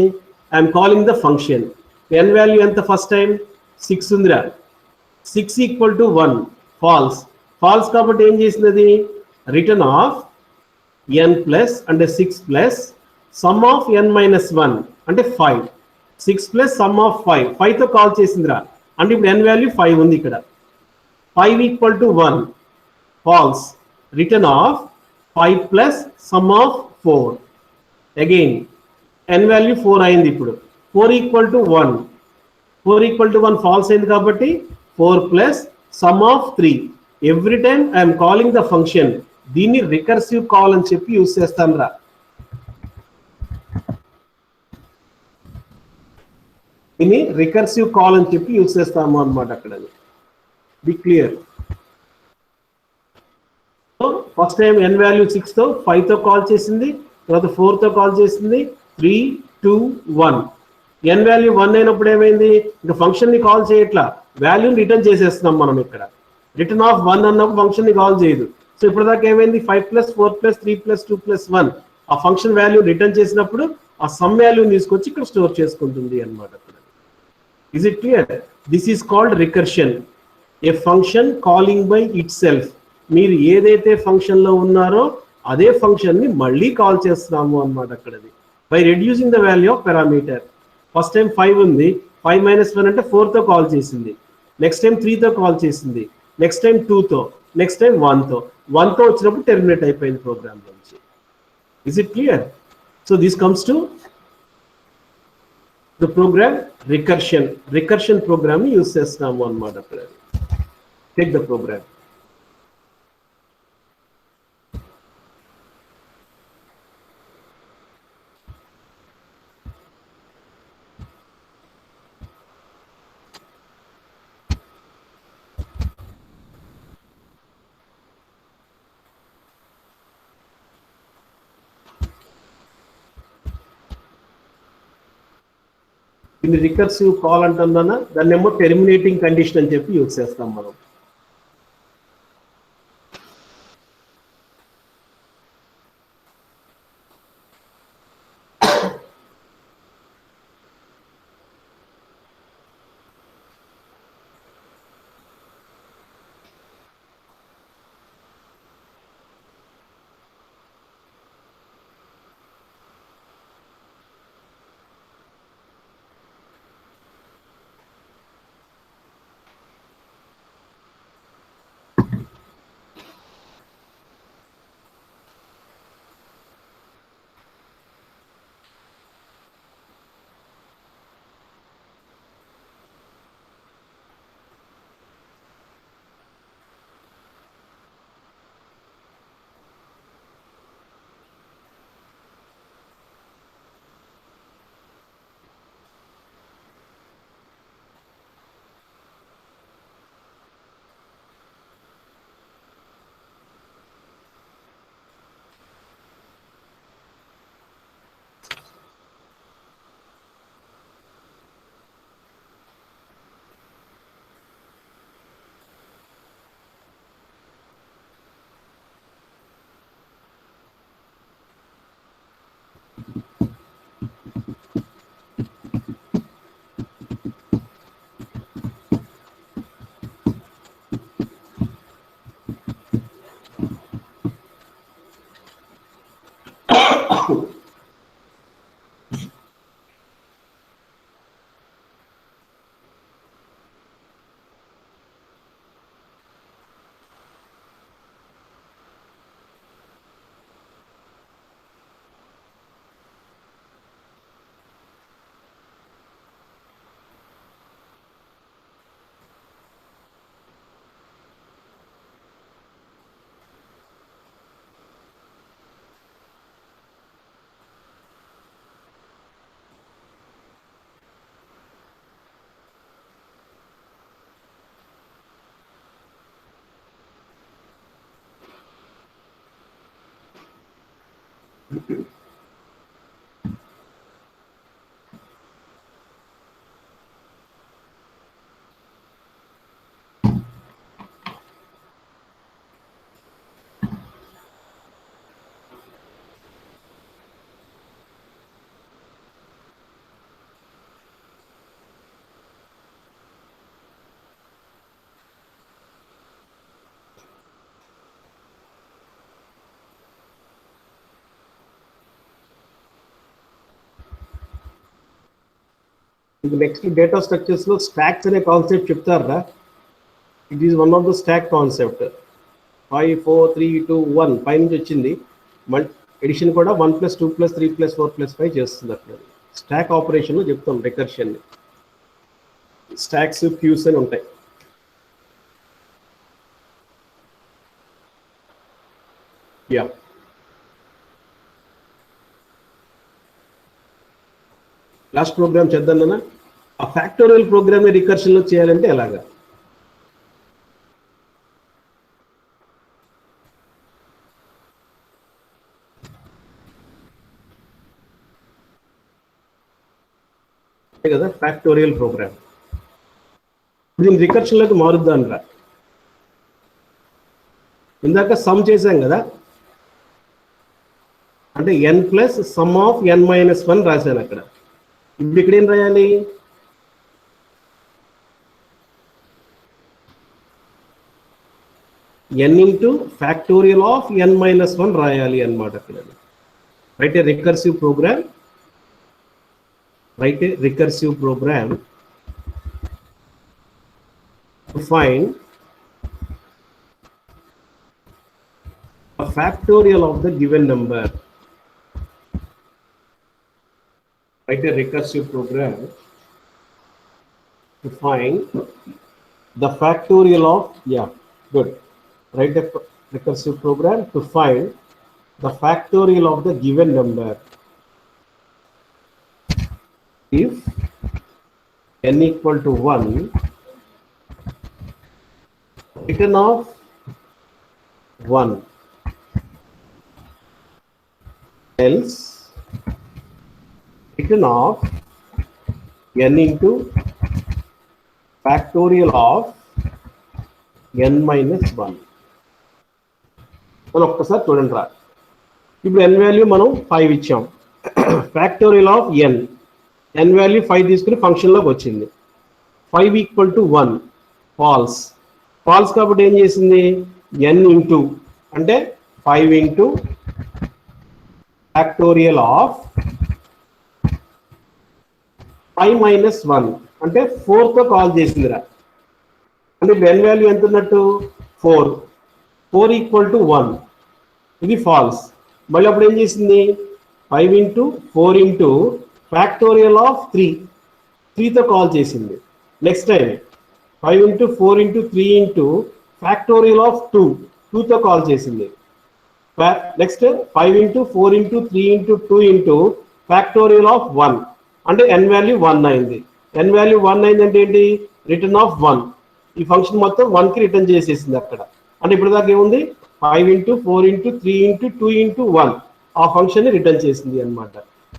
I'm calling the function. n value ఎంత ఫస్ట్ టైం? 6 ఉందిరా. 6 ఈక్వల్ టు 1 ఫాల్స్. ఫాల్స్ కాబట్టి ఏం చేసినది? రిటర్న్ ఆఫ్ n ప్లస్ అంటే 6 plus sum of n minus 1 అంటే 5. 6 ప్లస్ సమ్ ఆఫ్ 5 5తో కాల్ చేసిందిరా. అంటే ఇప్పుడు n వాల్యూ 5 ఉంది ఇక్కడ. 5 equal to 1 false. Return of 5 plus sum of 4. Again n value 4 అయింది ఇప్పుడు. 4 equal to 1. 4 equal to 1 false అయింది కాబట్టి 4 plus sum of 3. Every time I'm calling the function. దీన్ని రికర్సివ్ కాల్ అని చెప్పి యూజ్ చేస్తాను రా. దీన్ని రికర్సివ్ కాల్ అని చెప్పి యూజ్ చేస్తాము అనమాట అక్కడ. Be clear. So first time n value 6తో 5తో కాల్ చేసింది, తర్వాత 4తో కాల్ చేసింది, 3 2 1. n వాల్యూ 1 అయినప్పుడు ఏమైంది? ఇంకా ఫంక్షన్ ని కాల్ చేయట్లా, వాల్యూని రిటర్న్ చేసేస్తున్నాం మనం ఇక్కడ. రిటర్న్ ఆఫ్ 1 అన్నప్పుడు ఫంక్షన్ ని కాల్ చేయదు. సో ఇప్పటిదాకా ఏమైంది? 5 ప్లస్ 4 ప్లస్ 3 ప్లస్ 2 ప్లస్ 1 ఆ ఫంక్షన్ వాల్యూ రిటర్న్ చేసినప్పుడు ఆ సమ్ వాల్యూని తీసుకొచ్చి ఇక్కడ స్టోర్ చేసుకుంటుంది అనమాట. Is it clear? This is called recursion. A function calling by itself. మీరు ఏదైతే ఫంక్షన్ లో ఉన్నారో అదే ఫంక్షన్ ని మళ్ళీ కాల్ చేస్తున్నాము అన్నమాట అక్కడది. By reducing the value of parameter. First time 5 ఉంది, 5 మైనస్ 1 అంటే 4తో కాల్ చేసింది. నెక్స్ట్ టైం 3తో కాల్ చేసింది, నెక్స్ట్ టైం 2తో, నెక్స్ట్ టైం 1తో. 1తో వచ్చినప్పుడు టెర్మినేట్ అయిపోయింది ప్రోగ్రామ్ నుంచి. Is it clear? So this comes to the program recursion program ని యూస్ చేస్తున్నాము అన్నమాట అక్కడ. Take the program. దీన్ని రికర్సివ్ కాల్ అంటున్నానా, దాన్ని ఏమో టెర్మినేటింగ్ కండిషన్ అని చెప్పి యూజ్ చేస్తాం మనం. నెక్స్ట్ డేటా స్ట్రక్చర్స్ లో స్టాక్స్ అనే కాన్సెప్ట్ చెప్తారా? It is one of the stock concept. 5 4 3 2 1 పై నుంచి వచ్చింది. ఎడిషన్ కూడా 1 + 2 + 3 + 4 + 5 చేస్తుంది. అట్లా స్టాక్ ఆపరేషన్ చెప్తాం. రికర్షన్ స్టాక్స్ క్యూస్ అని ఉంటాయి. యా, లాస్ట్ ప్రోగ్రామ్ చేద్దాం నాన్న. ఆ ఫ్యాక్టోరియల్ ప్రోగ్రామ్ రికర్షన్ లో చేయాలంటే ఎలాగా? కదా ఫ్యాక్టోరియల్ ప్రోగ్రామ్. దీన్ని రికర్షన్ లోకి మారుద్దాం రా. ఇందాక సమ్ చేశాం కదా, అంటే n + సమ్ ఆఫ్ n - 1 రాశాను అక్కడ. ఇప్పుడు ఇక్కడ ఏం రాయాలి? n into factorial of n - 1 రాయాలి అన్నమాట అక్కడ. Write a recursive program. Write a recursive program to find a factorial of the given number. Write a recursive program to find the factorial of, yeah, good. Write a recursive program to find the factorial of the given number. If n equal to 1, return of 1, else return of n into factorial of n - 1. మనం ఒక్కసారి చూడండి రా. ఇప్పుడు n value మనం 5 ఇచ్చాం. Factorial of n value 5 తీసుకుని ఫంక్షన్లోకి వచ్చింది. 5 = 1 falls. Falls కాబట్టి ఏం చేసింది? n ఇంటూ అంటే 5 ఇంటూ ఫ్యాక్టోరియల్ ఆఫ్ 5 - 1 అంటే 4తో కాల్ చేసిందిరా. అంటే ఇప్పుడు n వాల్యూ ఎంత ఉన్నట్టు? 4. 4 = 1. ఇది ఫాల్స్. మళ్ళీ అప్పుడు ఏం చేసింది? 5 ఇంటూ 4 ఇంటూ ఫ్యాక్టోరియల్ ఆఫ్ 3. 3తో కాల్ చేసింది. Next time 5 into 4 into 3 into factorial of 2. 2తో కాల్ చేసింది. Next 5 into 4 into 3 into 2 into factorial of 1. అంటే n వాల్యూ 1 అయింది. n వాల్యూ 1 అయింది అంటే ఏంటి? Return of 1. ఈ ఫంక్షన్ మొత్తం 1కి రిటర్న్ చేసేసింది అక్కడ. అంటే ఇప్పుడు దాకా ఏముంది? 5 ఇంటూ 4 ఇంటూ 3 ఇంటూ 2 ఇంటూ 1 ఆ ఫంక్షన్ ని రిటర్న్ చేసింది అనమాట.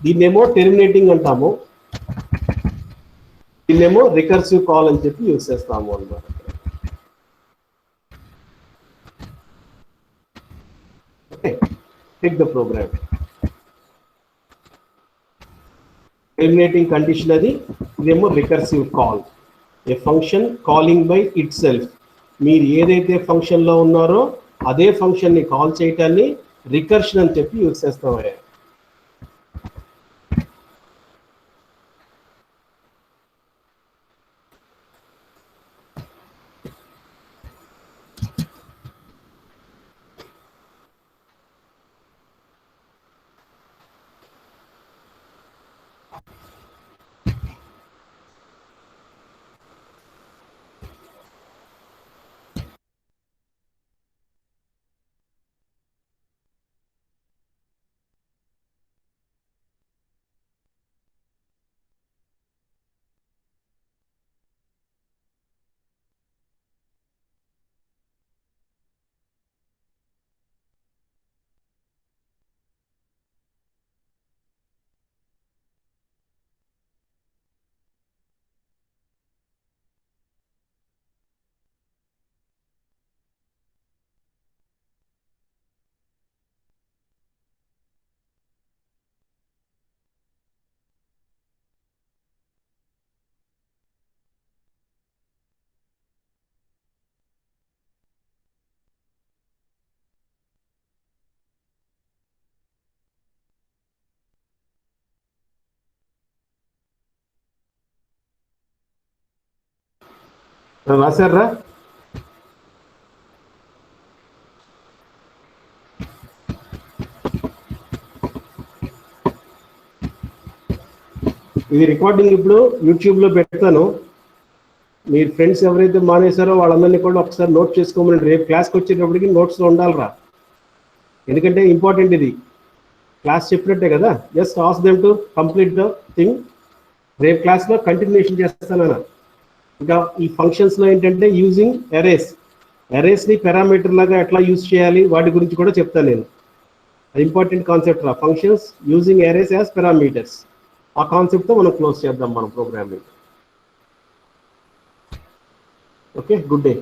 దీన్నేమో టెర్మినేటింగ్ అంటాము, దీన్నేమో రికర్సివ్ కాల్ అని చెప్పి యూజ్ చేస్తాము అనమాట. Okay, take the program. Terminating condition అది, ఇదేమో recursive call. A function calling by itself. మీరు ఏదైతే ఫంక్షన్ లో ఉన్నారో అదే ఫంక్షన్ ని కాల్ చేయటాన్ని రికర్షన్ అని చెప్పి యూజ్ చేస్తామయ్యా. రాశారా? ఇది రికార్డింగ్ ఇప్పుడు యూట్యూబ్లో పెడతాను. మీరు ఫ్రెండ్స్ ఎవరైతే మానేశారో వాళ్ళందరినీ కూడా ఒకసారి నోట్ చేసుకోమని, రేపు క్లాస్కి వచ్చేటప్పటికి నోట్స్లో ఉండాలిరా, ఎందుకంటే ఇంపార్టెంట్ ఇది. క్లాస్ చెప్పినట్టే కదా, just ask them to complete the thing. రేపు క్లాస్లో కంటిన్యూషన్ చేస్తానన్నా. ఇంకా ఈ ఫంక్షన్స్లో ఏంటంటే యూజింగ్ అరేస్ని పారామీటర్ లాగా ఎట్లా యూజ్ చేయాలి వాటి గురించి కూడా చెప్తాను నేను. అది ఇంపార్టెంట్ కాన్సెప్ట్ రా, functions using arrays as parameters. ఆ కాన్సెప్ట్తో మనం క్లోజ్ చేద్దాం మన ప్రోగ్రామింగ్. Okay, good day.